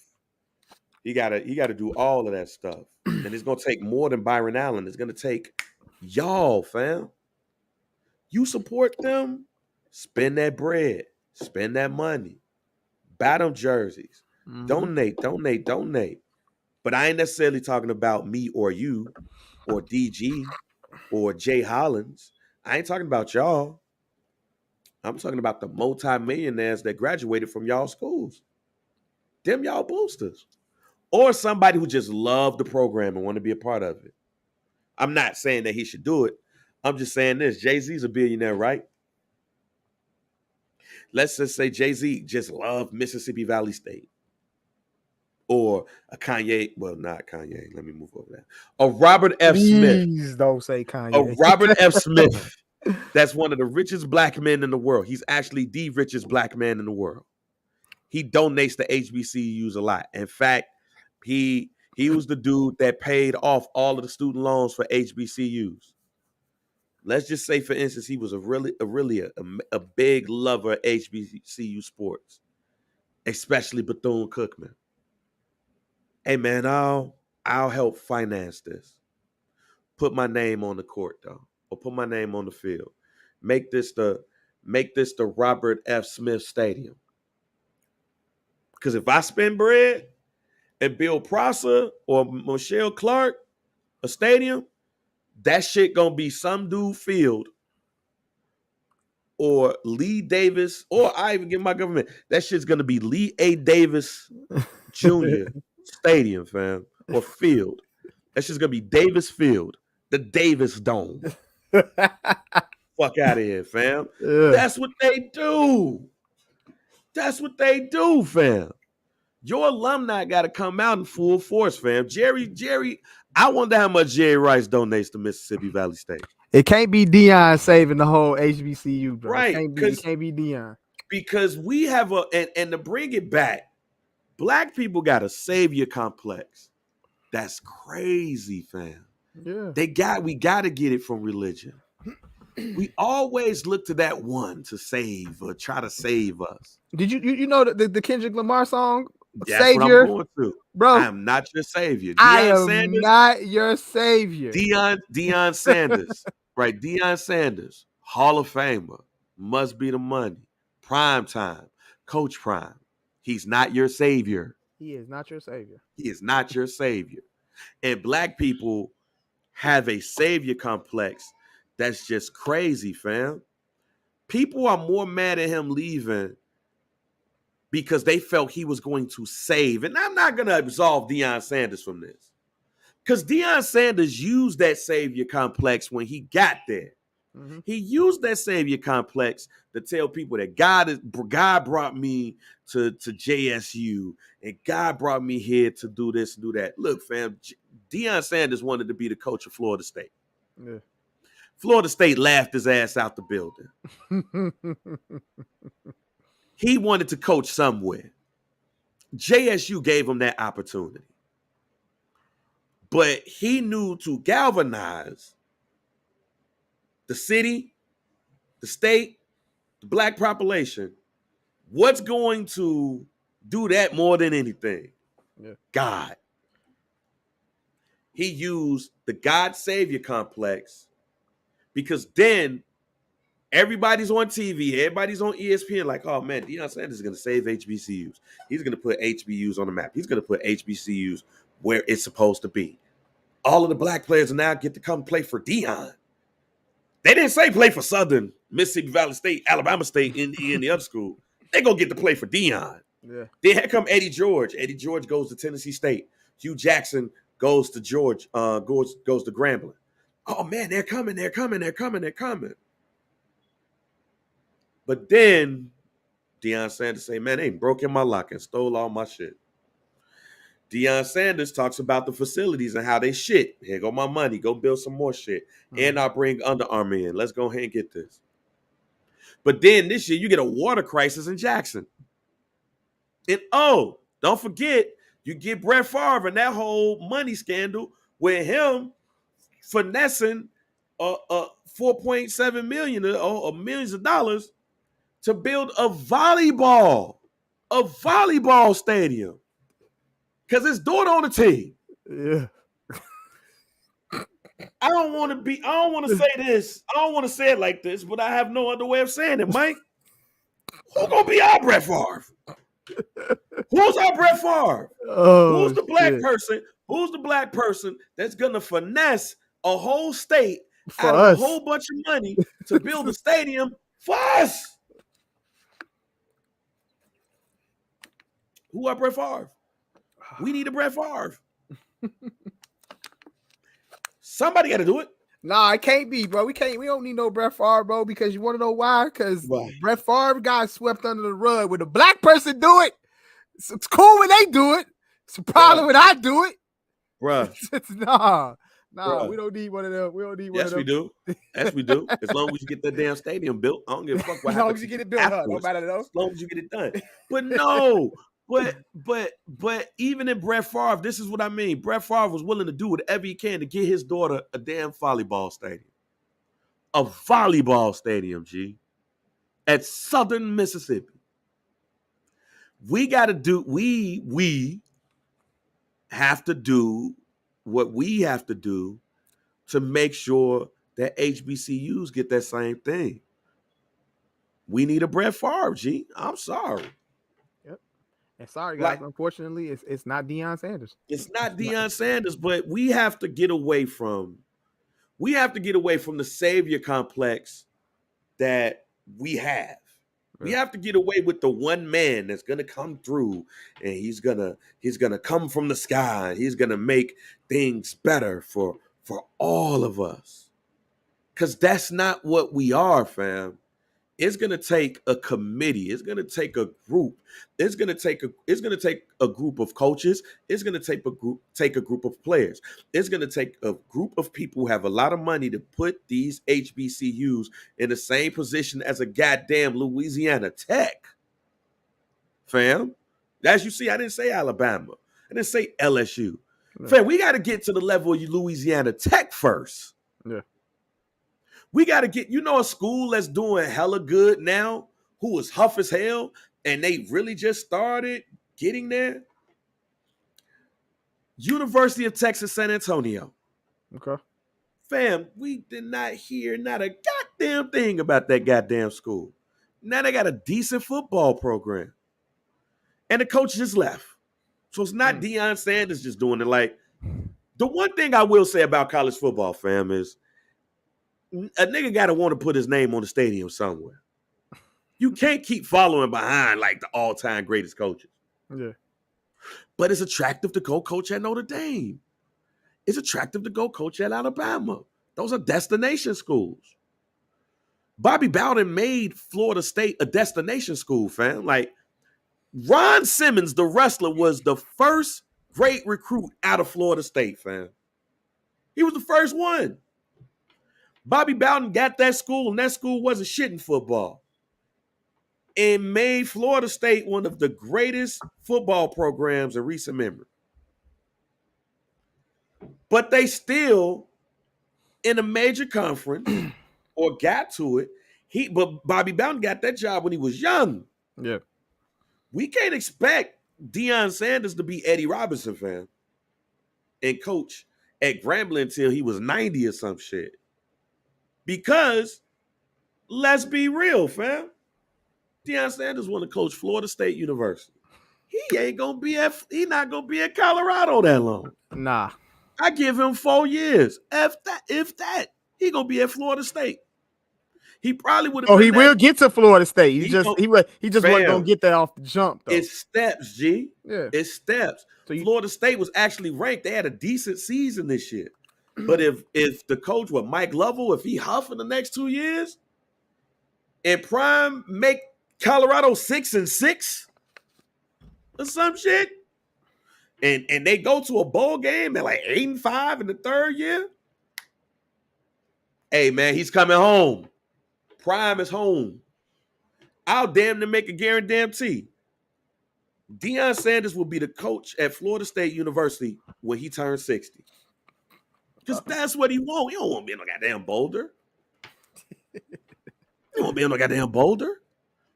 He got to do all of that stuff. And it's going to take more than Byron Allen. It's going to take y'all, fam. You support them, spend that bread, spend that money, buy them jerseys, donate. But I ain't necessarily talking about me or you or DG or Jay Hollins. I ain't talking about y'all. I'm talking about the multimillionaires that graduated from y'all schools. Them y'all boosters. Or somebody who just loved the program and want to be a part of it. I'm not saying that he should do it. I'm just saying this. Jay-Z's a billionaire, right? Let's just say Jay-Z just loved Mississippi Valley State. Or a Kanye, well, not Kanye. Let me move over that. A Robert F. Smith. Please don't say Kanye. A Robert F. Smith. That's one of the richest black men in the world. He's actually the richest black man in the world. He donates to HBCUs a lot. In fact, he was the dude that paid off all of the student loans for HBCUs. Let's just say, for instance, he was a big lover of HBCU sports, especially Bethune-Cookman. Hey man, I'll help finance this. Put my name on the court though, or put my name on the field. Make this the Robert F. Smith Stadium. Because if I spend bread and build Prosser or Michelle Clark a stadium, that shit gonna be some dude field or Lee Davis, or I even give my government, that shit's gonna be Lee A. Davis Jr. Stadium, fam, or field. That shit's gonna be Davis Field, the Davis Dome. Fuck out of here, fam. Yeah. That's what they do. That's what they do, fam. Your alumni got to come out in full force, fam. Jerry, I wonder how much Jerry Rice donates to Mississippi Valley State. It can't be Deion saving the whole HBCU, bro. Right. It can't be Deion. Because we have and to bring it back, black people got a savior complex. That's crazy, fam. Yeah. We got to get it from religion. We always look to that one to save or try to save us. Did you know the Kendrick Lamar song? That's Savior, what I'm going to. Bro, I am not your savior. I am not your savior. Deion Sanders, right? Deion Sanders, Hall of Famer, must be the money. Prime time, Coach Prime. He's not your savior. He is not your savior. He is not your savior. And black people have a savior complex that's just crazy, fam. People are more mad at him leaving because they felt he was going to save. And I'm not going to absolve Deion Sanders from this. Because Deion Sanders used that savior complex when he got there. Mm-hmm. He used that savior complex to tell people that God brought me to JSU, and God brought me here to do this and do that. Look, fam, Deion Sanders wanted to be the coach of Florida State. Yeah. Florida State laughed his ass out the building. He wanted to coach somewhere. JSU gave him that opportunity. But he knew to galvanize the city, the state, the black population. What's going to do that more than anything? Yeah. God. He used the God Savior complex because then everybody's on TV, everybody's on ESPN like, oh man, Deion Sanders is going to save HBCUs. He's going to put HBUs on the map. He's going to put HBCUs where it's supposed to be. All of the black players now get to come play for Deion. They didn't say play for Southern, Mississippi Valley State, Alabama State, in the other school. They're going to get to play for Deion. Yeah. Then here come Eddie George. Eddie George goes to Tennessee State. Hugh Jackson goes to goes to Grambling. Oh, man, they're coming. But then Deion Sanders say, man, they broke in my lock and stole all my shit. Deion Sanders talks about the facilities and how they shit. Here go my money. Go build some more shit. Mm-hmm. And I'll bring Under Armour in. Let's go ahead and get this. But then this year, you get a water crisis in Jackson. And don't forget, you get Brett Favre and that whole money scandal with him finessing 4.7 million or millions of dollars to build a volleyball stadium because his daughter on the team. Yeah. I don't want to say this. I don't want to say it like this, but I have no other way of saying it, Mike. Who's gonna be our Brett Favre? Who's our Brett Favre? Oh, Who's the black person? Who's the black person that's gonna finesse a whole state for out us? of a whole bunch of money to build a stadium for us? Who are Brett Favre? We need a Brett Favre. Somebody got to do it. Nah, it can't be, bro. We don't need no Brett Favre, bro, because you want to know why? Because Brett Favre got swept under the rug. When a black person do it, it's cool when they do it. It's a problem when I do it. Bruh. Nah, bruh. We don't need one of them. We don't need one of them. Yes, we do. As long as you get that damn stadium built, I don't give a fuck what happens. As long as you get it built, no matter though. As long as you get it done. But no. But even in Brett Favre, this is what I mean. Brett Favre was willing to do whatever he can to get his daughter a damn volleyball stadium. A volleyball stadium, G. At Southern Mississippi. We have to do what we have to do to make sure that HBCUs get that same thing. We need a Brett Favre, G. I'm sorry. And sorry, guys. Unfortunately, it's not Deion Sanders. It's not Deion Sanders, but we have to get away from the savior complex that we have. Right. We have to get away with the one man that's gonna come through and he's gonna come from the sky. He's gonna make things better for all of us. Cause that's not what we are, fam. It's gonna take a committee. It's gonna take a group. It's gonna take a group of coaches. It's gonna take a group of players. It's gonna take a group of people who have a lot of money to put these HBCUs in the same position as a goddamn Louisiana Tech. Fam, as you see, I didn't say Alabama. I didn't say LSU. No. Fam, we got to get to the level of Louisiana Tech first. Yeah. We got to get, a school that's doing hella good now, who was huff as hell, and they really just started getting there. University of Texas, San Antonio. Okay. Fam, we did not hear not a goddamn thing about that goddamn school. Now they got a decent football program. And the coach just left. So it's not Deion Sanders just doing it. Like, the one thing I will say about college football, fam, is a nigga got to want to put his name on the stadium somewhere. You can't keep following behind like the all-time greatest coaches. Yeah. But it's attractive to go coach at Notre Dame. It's attractive to go coach at Alabama. Those are destination schools. Bobby Bowden made Florida State a destination school, fam. Like, Ron Simmons, the wrestler, was the first great recruit out of Florida State, fam. He was the first one. Bobby Bowden got that school, and that school wasn't shit in football. It made Florida State one of the greatest football programs in recent memory. But they still, in a major conference, or got to it, but Bobby Bowden got that job when he was young. Yeah. We can't expect Deion Sanders to be Eddie Robinson, fam, and coach at Grambling until he was 90 or some shit. Because, let's be real, fam, Deion Sanders want to coach Florida State University. He not gonna be at Colorado that long. Nah. I give him 4 years. If that, he gonna be at Florida State. He probably would have. Oh, he will get to Florida State. He just wasn't gonna get that off the jump, though. It's steps, G. Yeah, it's steps. So Florida State was actually ranked. They had a decent season this year. But if the coach, Mike Lovell, if he huff in the next 2 years, and Prime make Colorado 6-6 or some shit, and they go to a bowl game at like 8-5 in the third year, hey man, he's coming home. Prime is home. I'll damn near make a guarantee. Deion Sanders will be the coach at Florida State University when he turns 60. Because that's what he want. He don't want to be in no goddamn Boulder. He won't be in no goddamn Boulder.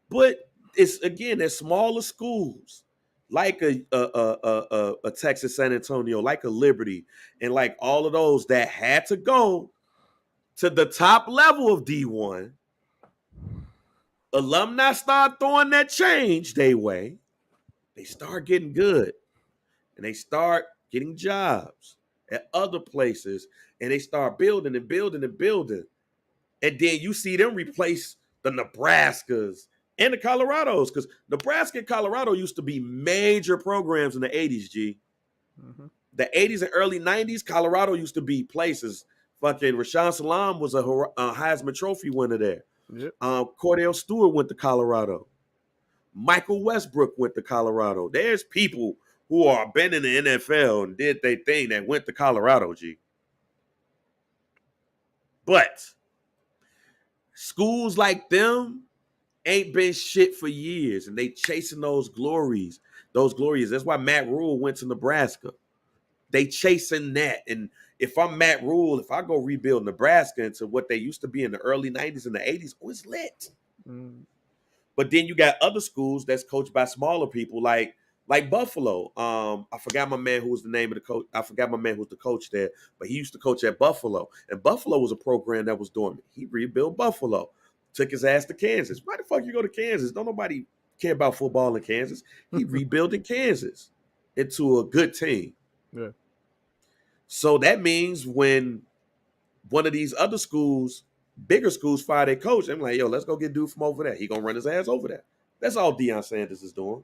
But it's again, there's smaller schools like a Texas San Antonio, like a Liberty, and like all of those that had to go to the top level of D1. Alumni start throwing that change their way. They start getting good, and they start getting jobs at other places, and they start building and building and building. And then you see them replace the Nebraskas and the Colorados, because Nebraska and Colorado used to be major programs in the 80s, G. Mm-hmm. The 80s and early 90s, Colorado used to be places. Fucking Rashawn Salam was a Heisman Trophy winner there. Yep. Cordell Stewart went to Colorado. Michael Westbrook went to Colorado. There's people who are been in the NFL and did their thing that went to Colorado, G. But schools like them ain't been shit for years, and they chasing those glories. That's why Matt Rule went to Nebraska. They chasing that. And if I'm Matt Rule, if I go rebuild Nebraska into what they used to be in the early 90s and the 80s, oh, it's lit. Mm. But then you got other schools that's coached by smaller people like Buffalo. I forgot my man who was the name of the coach. I forgot my man who was the coach there, but he used to coach at Buffalo. And Buffalo was a program that was dormant. He rebuilt Buffalo, took his ass to Kansas. Why the fuck you go to Kansas? Don't nobody care about football in Kansas. He rebuilding Kansas into a good team. Yeah. So that means when one of these other schools, bigger schools, fire their coach, I'm like, yo, let's go get dude from over there. He gonna run his ass over there. That's all Deion Sanders is doing.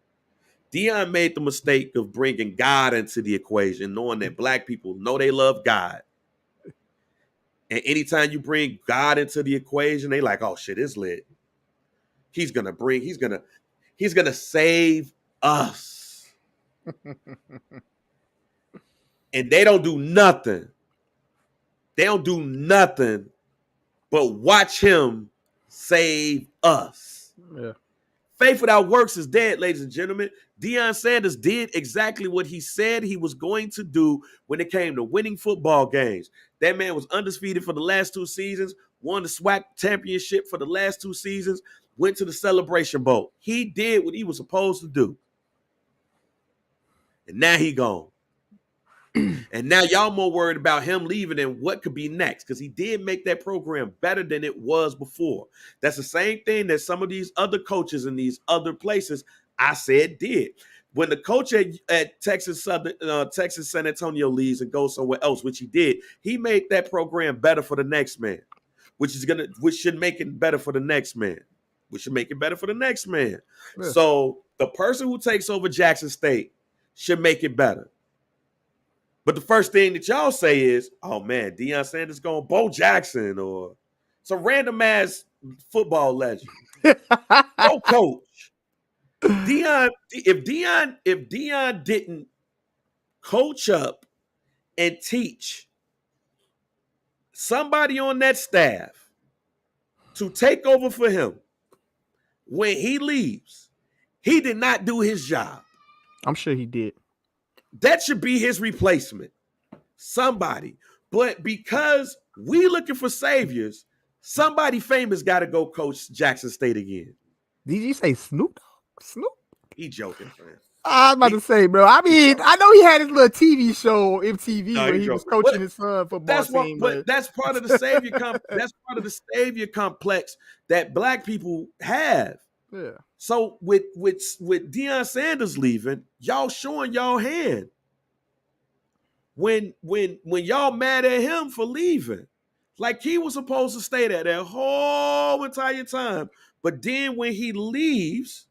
Deion made the mistake of bringing God into the equation, knowing that black people know they love God. And anytime you bring God into the equation, they like, oh shit, it's lit. He's gonna save us. And they don't do nothing. They don't do nothing but watch him save us. Yeah. Faith without works is dead, ladies and gentlemen. Deion Sanders did exactly what he said he was going to do when it came to winning football games. That man was undefeated for the last 2 seasons, won the SWAC championship for the last 2 seasons, went to the Celebration Bowl. He did what he was supposed to do. And now he gone. And now y'all more worried about him leaving and what could be next, because he did make that program better than it was before. That's the same thing that some of these other coaches in these other places I said did. When the coach at Texas San Antonio leaves and goes somewhere else, which he did, he made that program better for the next man, which should make it better for the next man. Yeah. So the person who takes over Jackson State should make it better. But the first thing that y'all say is, oh man, Deion Sanders going Bo Jackson or some random ass football legend. No coach. If Deion didn't coach up and teach somebody on that staff to take over for him when he leaves, he did not do his job. I'm sure he did. That should be his replacement. Somebody. But because we looking for saviors, somebody famous got to go coach Jackson State again. Did you say Snoop? Snoop? He joking, man. I was about to say, bro. I mean, I know he had his little TV show on MTV where he was coaching his son football team. But that's part of the savior that's part of the savior complex that black people have. Yeah. So with Deion Sanders leaving, y'all showing y'all hand. When y'all mad at him for leaving, like he was supposed to stay there that whole entire time. But then when he leaves,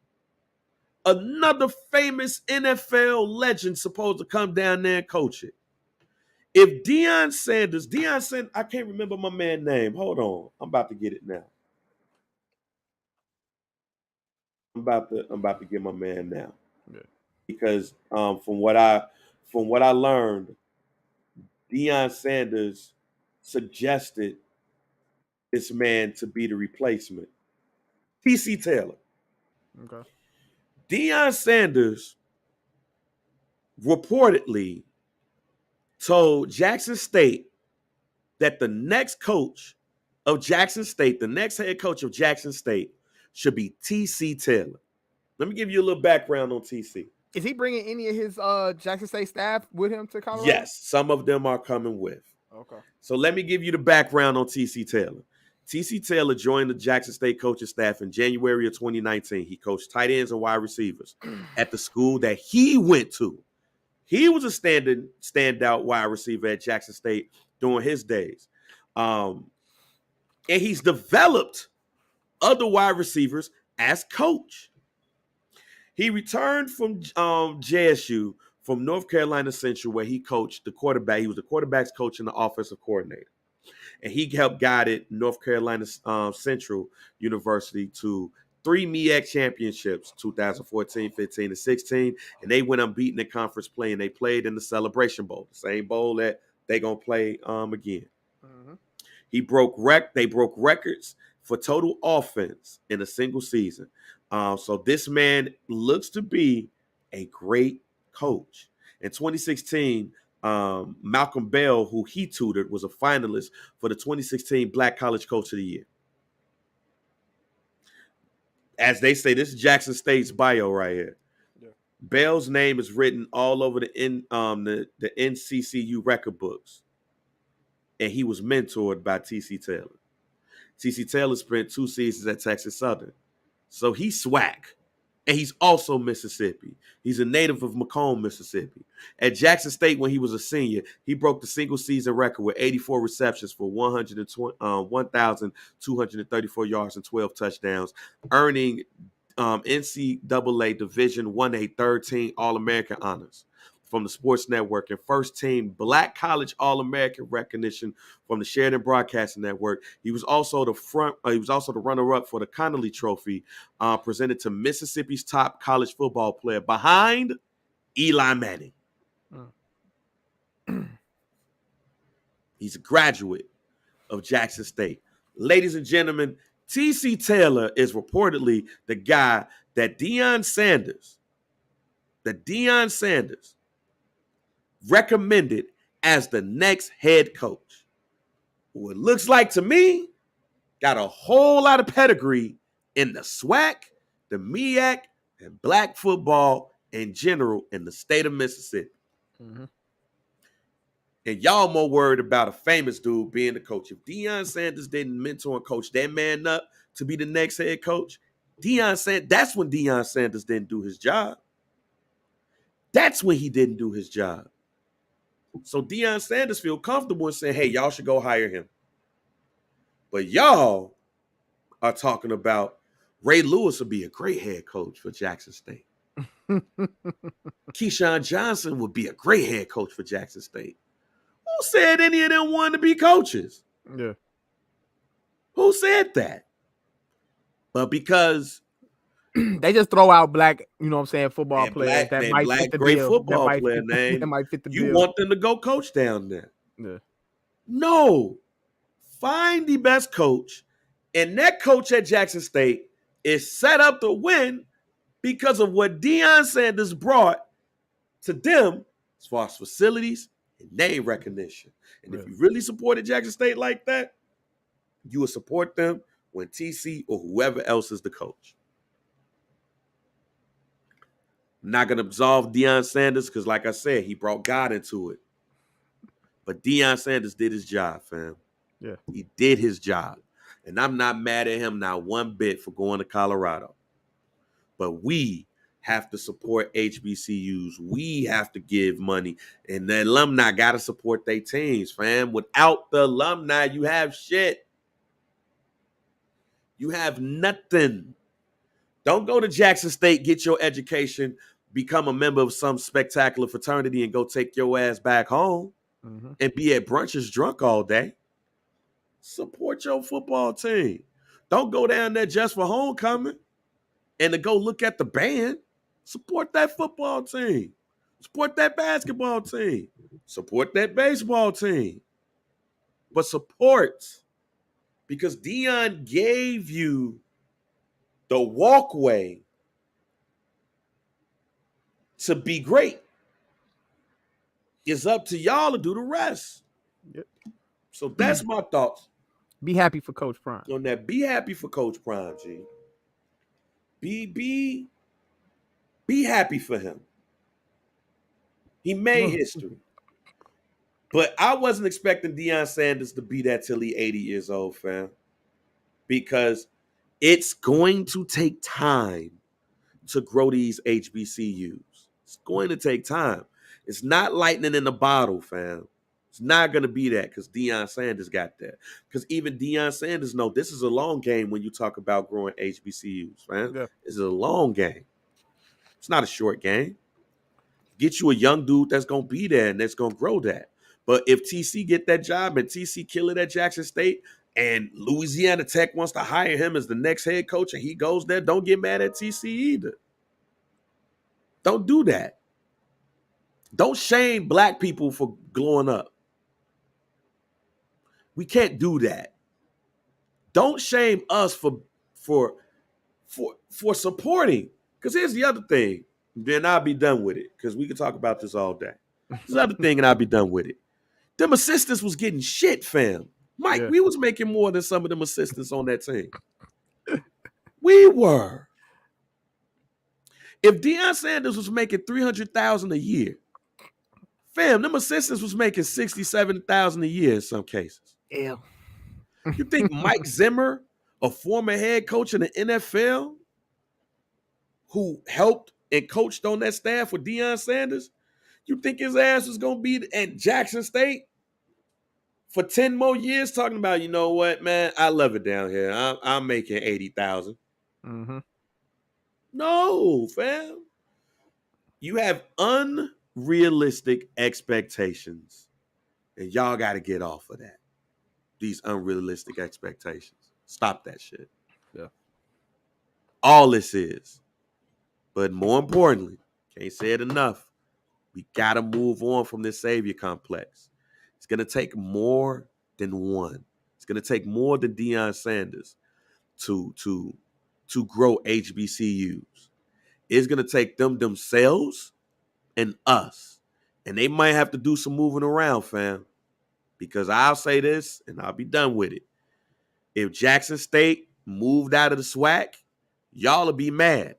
another famous NFL legend supposed to come down there and coach it. If Deion Sanders, I can't remember my man's name. Hold on. I'm about to get it now. I'm about to get my man now. Yeah. Because from what I learned, Deion Sanders suggested this man to be the replacement. TC Taylor. Okay. Deion Sanders reportedly told Jackson State that the next coach of Jackson State, the next head coach of Jackson State, should be T.C. Taylor. Let me give you a little background on T.C. Is he bringing any of his Jackson State staff with him to Colorado? Yes, some of them are coming with. Okay. So let me give you the background on T.C. Taylor. T.C. Taylor joined the Jackson State coaching staff in January of 2019. He coached tight ends and wide receivers at the school that he went to. He was a standout wide receiver at Jackson State during his days. And he's developed other wide receivers as coach. He returned from JSU from North Carolina Central, where he coached the quarterback. He was the quarterback's coach and the offensive coordinator. And he helped guided North Carolina Central University to 3 MEAC championships, 2014, 15, and 16. And they went unbeaten in conference play, and they played in the Celebration Bowl, the same bowl that they're going to play again. Mm-hmm. They broke records for total offense in a single season. So this man looks to be a great coach. In 2016, Malcolm Bell, who he tutored, was a finalist for the 2016 Black College Coach of the Year. As they say, this is Jackson State's bio right here. Yeah. Bell's name is written all over the NCCU record books, and he was mentored by T.C. Taylor. T.C. Taylor spent 2 seasons at Texas Southern, so he's SWAC. And he's also Mississippi. He's a native of Macomb, Mississippi. At Jackson State, when he was a senior, he broke the single-season record with 84 receptions for 1,234 yards and 12 touchdowns, earning NCAA Division 1A third-team All-American honors from the Sports Network and first-team Black College All-American recognition from the Sheridan Broadcasting Network. He was also the runner-up for the Connolly Trophy, presented to Mississippi's top college football player behind Eli Manning. He's a graduate of Jackson State. Ladies and gentlemen, T.C. Taylor is reportedly the guy that Deion Sanders recommended as the next head coach. Who it looks like to me got a whole lot of pedigree in the SWAC, the MEAC, and black football in general in the state of Mississippi. Mm-hmm. And y'all more worried about a famous dude being the coach. If Deion Sanders didn't mentor and coach that man up to be the next head coach, that's when Deion Sanders didn't do his job. That's when he didn't do his job. So Deion Sanders feel comfortable in saying, hey, y'all should go hire him. But y'all are talking about Ray Lewis would be a great head coach for Jackson State. Keyshawn Johnson would be a great head coach for Jackson State. Who said any of them wanted to be coaches? Yeah. Who said that? But because they just throw out black, football players that might fit the bill. Football player name. That might fit the bill. You bill. want them to go coach down there? Yeah. No. Find the best coach, and that coach at Jackson State is set up to win because of what Deion Sanders brought to them as far as facilities and name recognition. And if you really supported Jackson State like that, you would support them when TC or whoever else is the coach. I'm not going to absolve Deion Sanders because, like I said, he brought God into it. But Deion Sanders did his job, fam. Yeah. He did his job. And I'm not mad at him not one bit for going to Colorado. But we have to support HBCUs. We have to give money. And the alumni got to support their teams, fam. Without the alumni, you have shit. You have nothing. Don't go to Jackson State, get your education, become a member of some spectacular fraternity, and go take your ass back home and be at brunches drunk all day. Support your football team. Don't go down there just for homecoming and to go look at the band. Support that football team. Support that basketball team. Support that baseball team. But support, because Deion gave you the walkway to be great. It's up to y'all to do the rest. Yep. So that's my thoughts Be happy for Coach Prime. on that. Be happy for Coach Prime, G. Be happy for him. He made history. But I wasn't expecting Deion Sanders to be that till he 80 years old, fam. Because it's going to take time to grow these HBCUs. It's going to take time. It's not lightning in the bottle, fam. It's not going to be that because Deion Sanders got that. Because even Deion Sanders know this is a long game when you talk about growing HBCUs, fam. Yeah. This is a long game. It's not a short game. Get you a young dude that's going to be there and that's going to grow that. But if TC get that job and TC kill it at Jackson State and Louisiana Tech wants to hire him as the next head coach and he goes there, don't get mad at TC either. Don't do that. Don't shame black people for glowing up. We can't do that. Don't shame us for supporting. Because here's the other thing. Then I'll be done with it. Because we can talk about this all day. There's the other thing and I'll be done with it. Them assistants was getting shit, fam. Mike, we was making more than some of them assistants on that team. We were. If Deion Sanders was making $300,000 a year, fam, them assistants was making $67,000 a year in some cases. Yeah. You think Mike Zimmer, a former head coach in the NFL, who helped and coached on that staff with Deion Sanders, you think his ass was going to be at Jackson State for 10 more years talking about, you know what, man, I love it down here. I'm making $80,000. Mm-hmm. No, fam. You have unrealistic expectations, and y'all got to get off of that. These unrealistic expectations. Stop that shit. Yeah. All this is. But more importantly, can't say it enough. We got to move on from this savior complex. It's going to take more than one. It's going to take more than Deion Sanders to grow HBCUs. It's going to take them themselves and us. And they might have to do some moving around, fam. Because I'll say this, and I'll be done with it. If Jackson State moved out of the SWAC, y'all will be mad.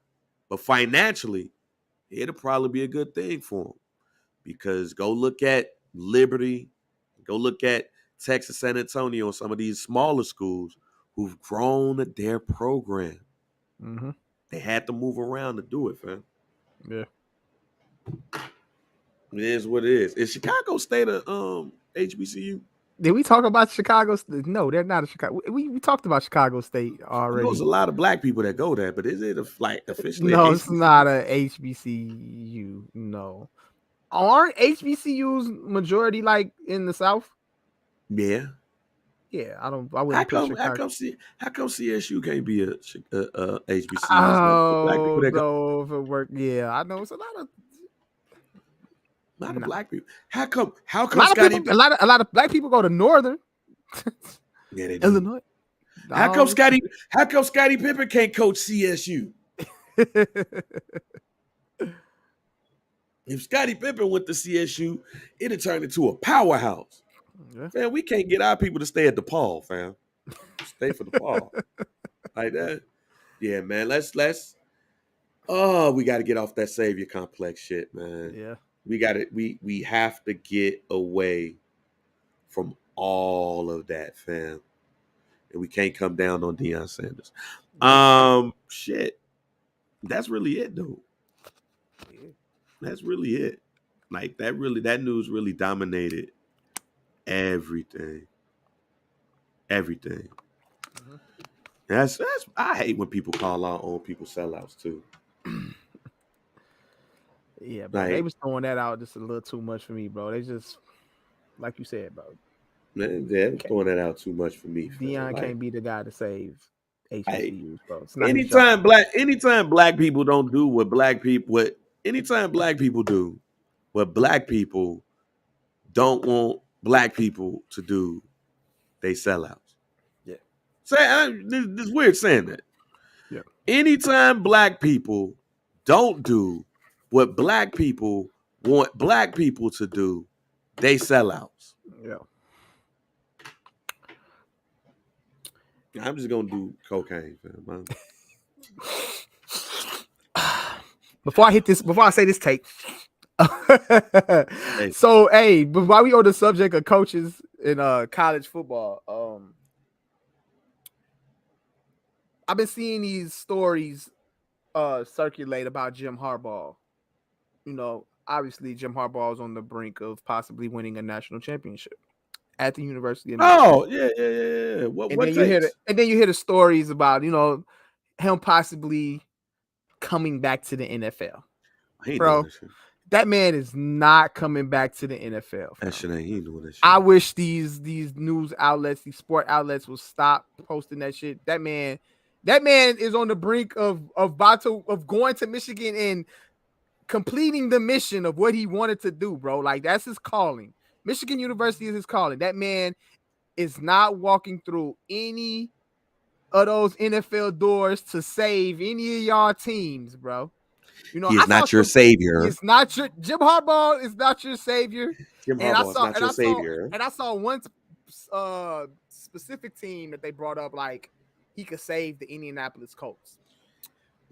But financially, it'll probably be a good thing for them. Because go look at Liberty, go look at Texas San Antonio, and some of these smaller schools who've grown their program. Mm-hmm. They had to move around to do it, fam. Yeah. It is what it is. Is Chicago State a HBCU? Did we talk about Chicago? No, they're not a Chicago. We talked about Chicago State already. There's a lot of black people that go there, but is it officially? No, it's not a HBCU. No, aren't HBCUs majority like in the South? Yeah. Yeah, I wouldn't. How come CSU can't be a HBCU? Oh, black people that go if it work. Yeah, I know it's a lot of black people. How come a lot of black people go to Northern? Yeah, they do. Illinois. How come Scottie Pippen can't coach CSU? If Scottie Pippen went to CSU, it'd have turned into a powerhouse. Yeah. Fam, we can't get our people to stay at DePaul, fam. Stay for DePaul. Like that. Yeah, man. Let's we got to get off that savior complex shit, man. Yeah. We have to get away from all of that, fam. And we can't come down on Deion Sanders. Shit. That's really it, though. That's really it. Like that news really dominated everything. Mm-hmm. That's I hate when people call our own people sellouts too. Yeah, but they was throwing that out just a little too much for me, bro. They just, like you said, bro. Man, they was throwing that out too much for me. Deion can't be the guy to save HBCUs, bro. Anytime black people don't do what black people do what black people don't want black people to do, they sellouts. Yeah. This weird saying that. Yeah. Anytime black people don't do what black people want black people to do, they sellouts. Yeah. I'm just gonna do cocaine, fam. Before I say this take. Hey. So, hey, but while we on the subject of coaches in college football, I've been seeing these stories circulate about Jim Harbaugh. You know, obviously Jim Harbaugh is on the brink of possibly winning a national championship at the University of Michigan. Oh, yeah. What And then takes? you hear the stories about, you know, him possibly coming back to the NFL. He ain't Bro, doing that shit. that man is not coming back to the NFL. That shit ain't. He ain't doing that shit. I wish these news outlets, these sport outlets, will stop posting that shit. That man is on the brink of going to Michigan and completing the mission of what he wanted to do, bro. Like, that's his calling. Michigan University is his calling. That man is not walking through any of those NFL doors to save any of y'all teams, bro. You know, he is not your savior. It's not your Jim Harbaugh is not your savior. Jim Harbaugh is not your savior. And I saw one specific team that they brought up, like he could save the Indianapolis Colts.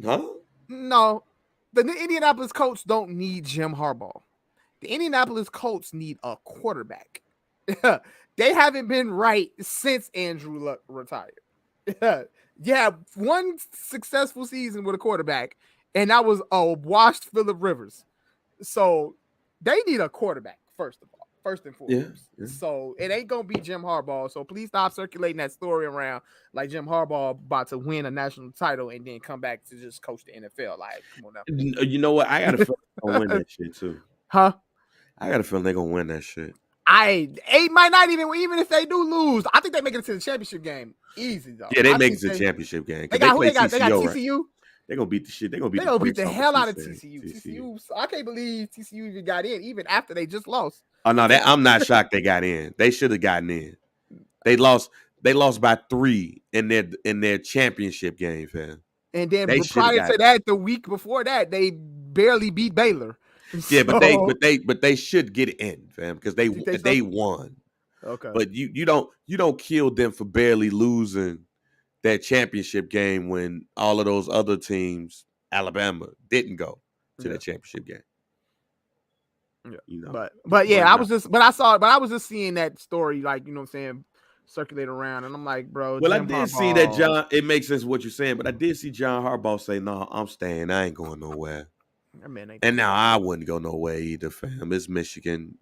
Huh? No, the Indianapolis Colts don't need Jim Harbaugh. The Indianapolis Colts need a quarterback. They haven't been right since Andrew Luck retired. Yeah, one successful season with a quarterback, and that was a washed Phillip Rivers. So they need a quarterback, first and foremost. Yeah. So it ain't gonna be Jim Harbaugh. So please stop circulating that story around like Jim Harbaugh about to win a national title and then come back to just coach the NFL. Like, come on now. You know what? I got a feeling they're gonna win that shit too. Huh? I got a feeling they're gonna win that shit. It might not even if they do lose. I think they make it to the championship game easy though. Yeah, they make it to the championship game. They got TCU. Right? They're gonna beat the shit. They're gonna beat the hell out of TCU. So I can't believe TCU even got in, even after they just lost. Oh no, I'm not shocked they got in. They should have gotten in. They lost by 3 in their championship game, fam. And then prior to that, the week before that, they barely beat Baylor. Yeah, but they should get in, fam, because they won. Okay. But you don't kill them for barely losing that championship game when all of those other teams, Alabama, didn't go to the championship game. Yeah. You know. But yeah, I was just seeing that story, like, you know what I'm saying, circulate around, and I'm like, bro. Well, I did see that John. It makes sense what you're saying, but I did see John Harbaugh say, "No, I'm staying. I ain't going nowhere." And now I wouldn't go nowhere either, fam. It's Michigan.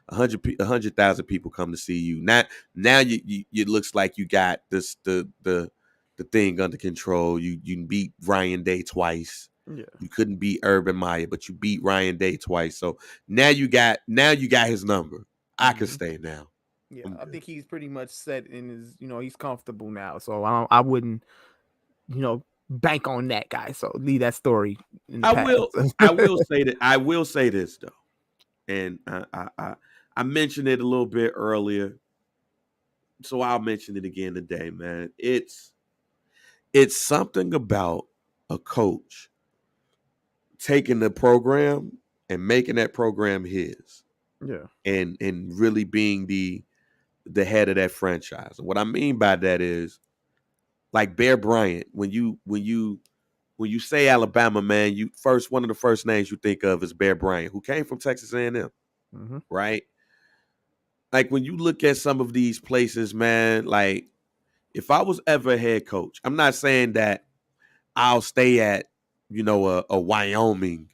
100,000 people come to see you. Now you it looks like you got this the thing under control. You beat Ryan Day twice. Yeah. You couldn't beat Urban Meyer, but you beat Ryan Day twice. So now you got his number. I can stay now. Yeah, I think he's pretty much set in his, he's comfortable now. So I wouldn't, bank on that guy. So leave that story. I will say this though, and I mentioned it a little bit earlier, so I'll mention it again today, man. It's something about a coach taking the program and making that program his. Yeah. And really being the head of that franchise. And what I mean by that is, like Bear Bryant, when you say Alabama, man, one of the first names you think of is Bear Bryant, who came from Texas A&M, right? Like when you look at some of these places, man, like if I was ever a head coach, I'm not saying that I'll stay at, a Wyoming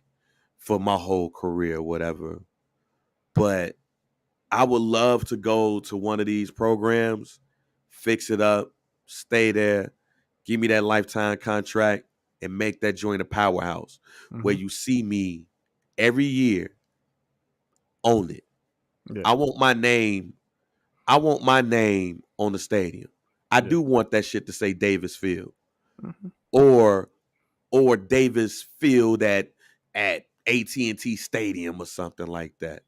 for my whole career or whatever, but I would love to go to one of these programs, fix it up, stay there, give me that lifetime contract, and make that joint a powerhouse where you see me every year own it. Yeah. I want my name on the stadium. I do want that shit to say Davis Field. Or Davis Field at AT&T Stadium or something like that.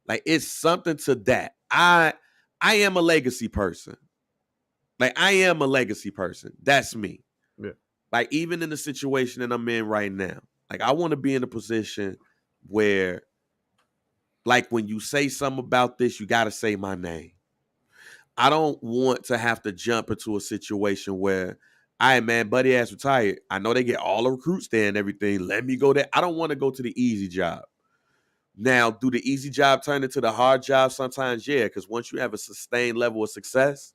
Like it's something to that. I am a legacy person. Like I am a legacy person. That's me. Yeah. Like even in the situation that I'm in right now, like I want to be in a position where, like when you say something about this, you got to say my name. I don't want to have to jump into a situation where, all right, man, buddy ass retired. I know they get all the recruits there and everything. Let me go there. I don't want to go to the easy job. Now, do the easy job turn into the hard job sometimes? Yeah, because once you have a sustained level of success,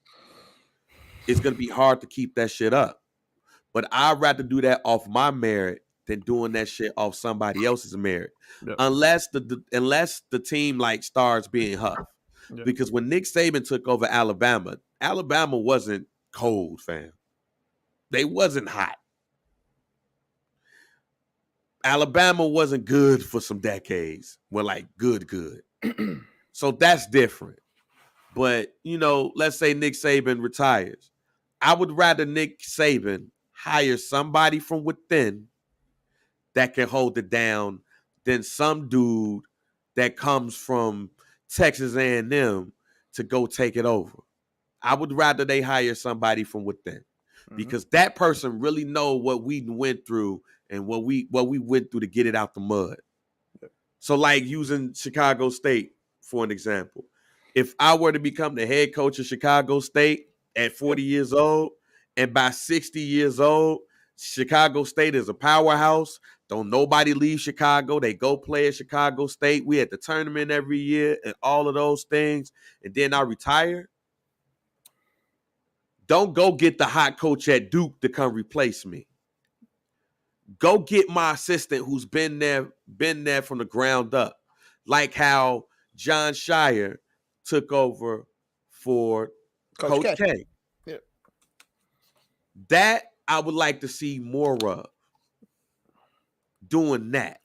it's going to be hard to keep that shit up. But I'd rather do that off my merit than doing that shit off somebody else's merit. Yep. Unless the team like starts being huff. Yep. Because when Nick Saban took over Alabama wasn't cold, fam. They wasn't hot. Alabama wasn't good for some decades. Well, like good. So that's different. But, let's say Nick Saban retires. I would rather Nick Saban hire somebody from within that can hold it down than some dude that comes from Texas A&M to go take it over. I would rather they hire somebody from within because that person really know what we went through and what we went through to get it out the mud. So like using Chicago State for an example. If I were to become the head coach of Chicago State at 40 years old and by 60 years old, Chicago State is a powerhouse. Don't nobody leave Chicago. They go play at Chicago State. We at the tournament every year and all of those things. And then I retire. Don't go get the hot coach at Duke to come replace me. Go get my assistant who's been there from the ground up. Like how John Shire took over for Coach K. Yeah. That I would like to see more of. Doing that.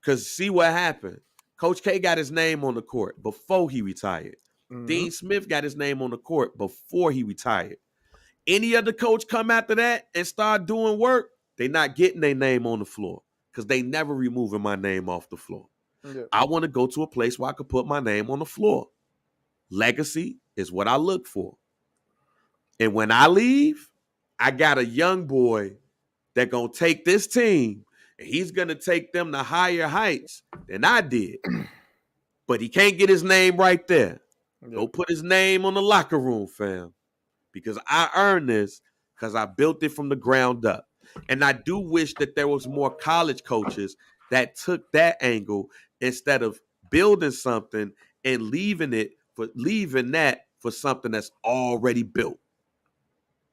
Because see what happened. Coach K got his name on the court before he retired. Dean Smith got his name on the court before he retired. Any other coach come after that and start doing work, they not getting their name on the floor because they never removing my name off the floor. Yeah. I want to go to a place where I could put my name on the floor. Legacy is what I look for. And when I leave, I got a young boy that going to take this team and he's going to take them to higher heights than I did. But he can't get his name right there. Yeah. Go put his name on the locker room, fam. Because I earned this because I built it from the ground up. And I do wish that there was more college coaches that took that angle instead of building something and leaving that for something that's already built.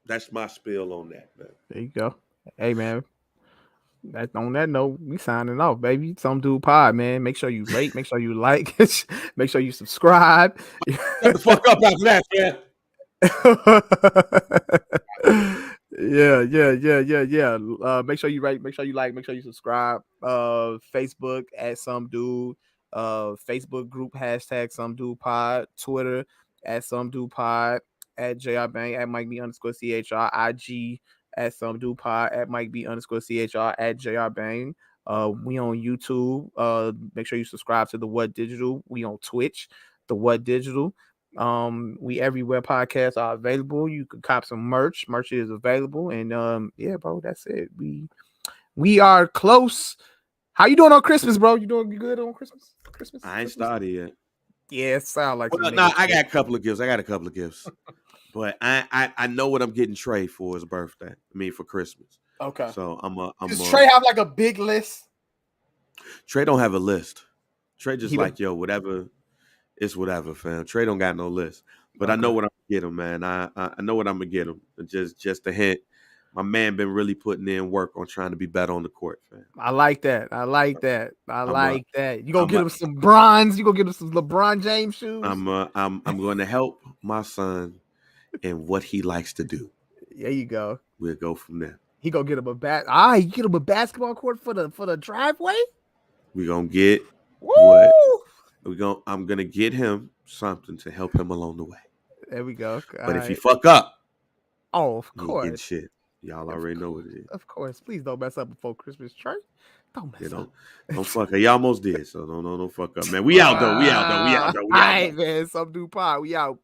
That's my spiel on that, man. There you go. Hey, man. On that note, we signing off, baby. Some Dude Pod, man. Make sure you rate, make sure you like, make sure you subscribe. Shut the fuck up after that, man. Yeah. Make sure you rate, make sure you like, make sure you subscribe. Facebook at Some Dude. Facebook group hashtag Some Dude Pod. Twitter at Some Dude Pod. At JR Bang at Mike B _CHR. IG at Some Dude Pod. At Mike B _CHR. At JR Bang. We on YouTube. Make sure you subscribe to the What Digital. We on Twitch, the What Digital. We everywhere podcasts are available. You can cop some merch. Merch is available. And yeah, bro, that's it. We are close. How you doing on Christmas, bro? You doing good on Christmas? I ain't started yet. Yeah, it sound like no, I got a couple of gifts. But I know what I'm getting Trey for his birthday. For Christmas. Okay. So Does Trey have like a big list? Trey don't have a list. Trey just whatever. It's whatever, fam. Trey don't got no list. But okay. I know what I'm gonna get him, man. I know what I'm gonna get him. Just a hint. My man been really putting in work on trying to be better on the court, fam. I like that. You gonna get him some bronze? You gonna get him some LeBron James shoes? I'm going to help my son in what he likes to do. There you go. We'll go from there. He gonna get him a basketball court for the driveway. We gonna get what? I'm gonna get him something to help him along the way. There we go. But if he fuck up, of course, shit. Y'all already know what it is. Of course, please don't mess up before Christmas, Trey. Don't mess up. Don't fuck up. You almost did, so don't fuck up, man. We out though. All right, man. Some Dude Pod. We out.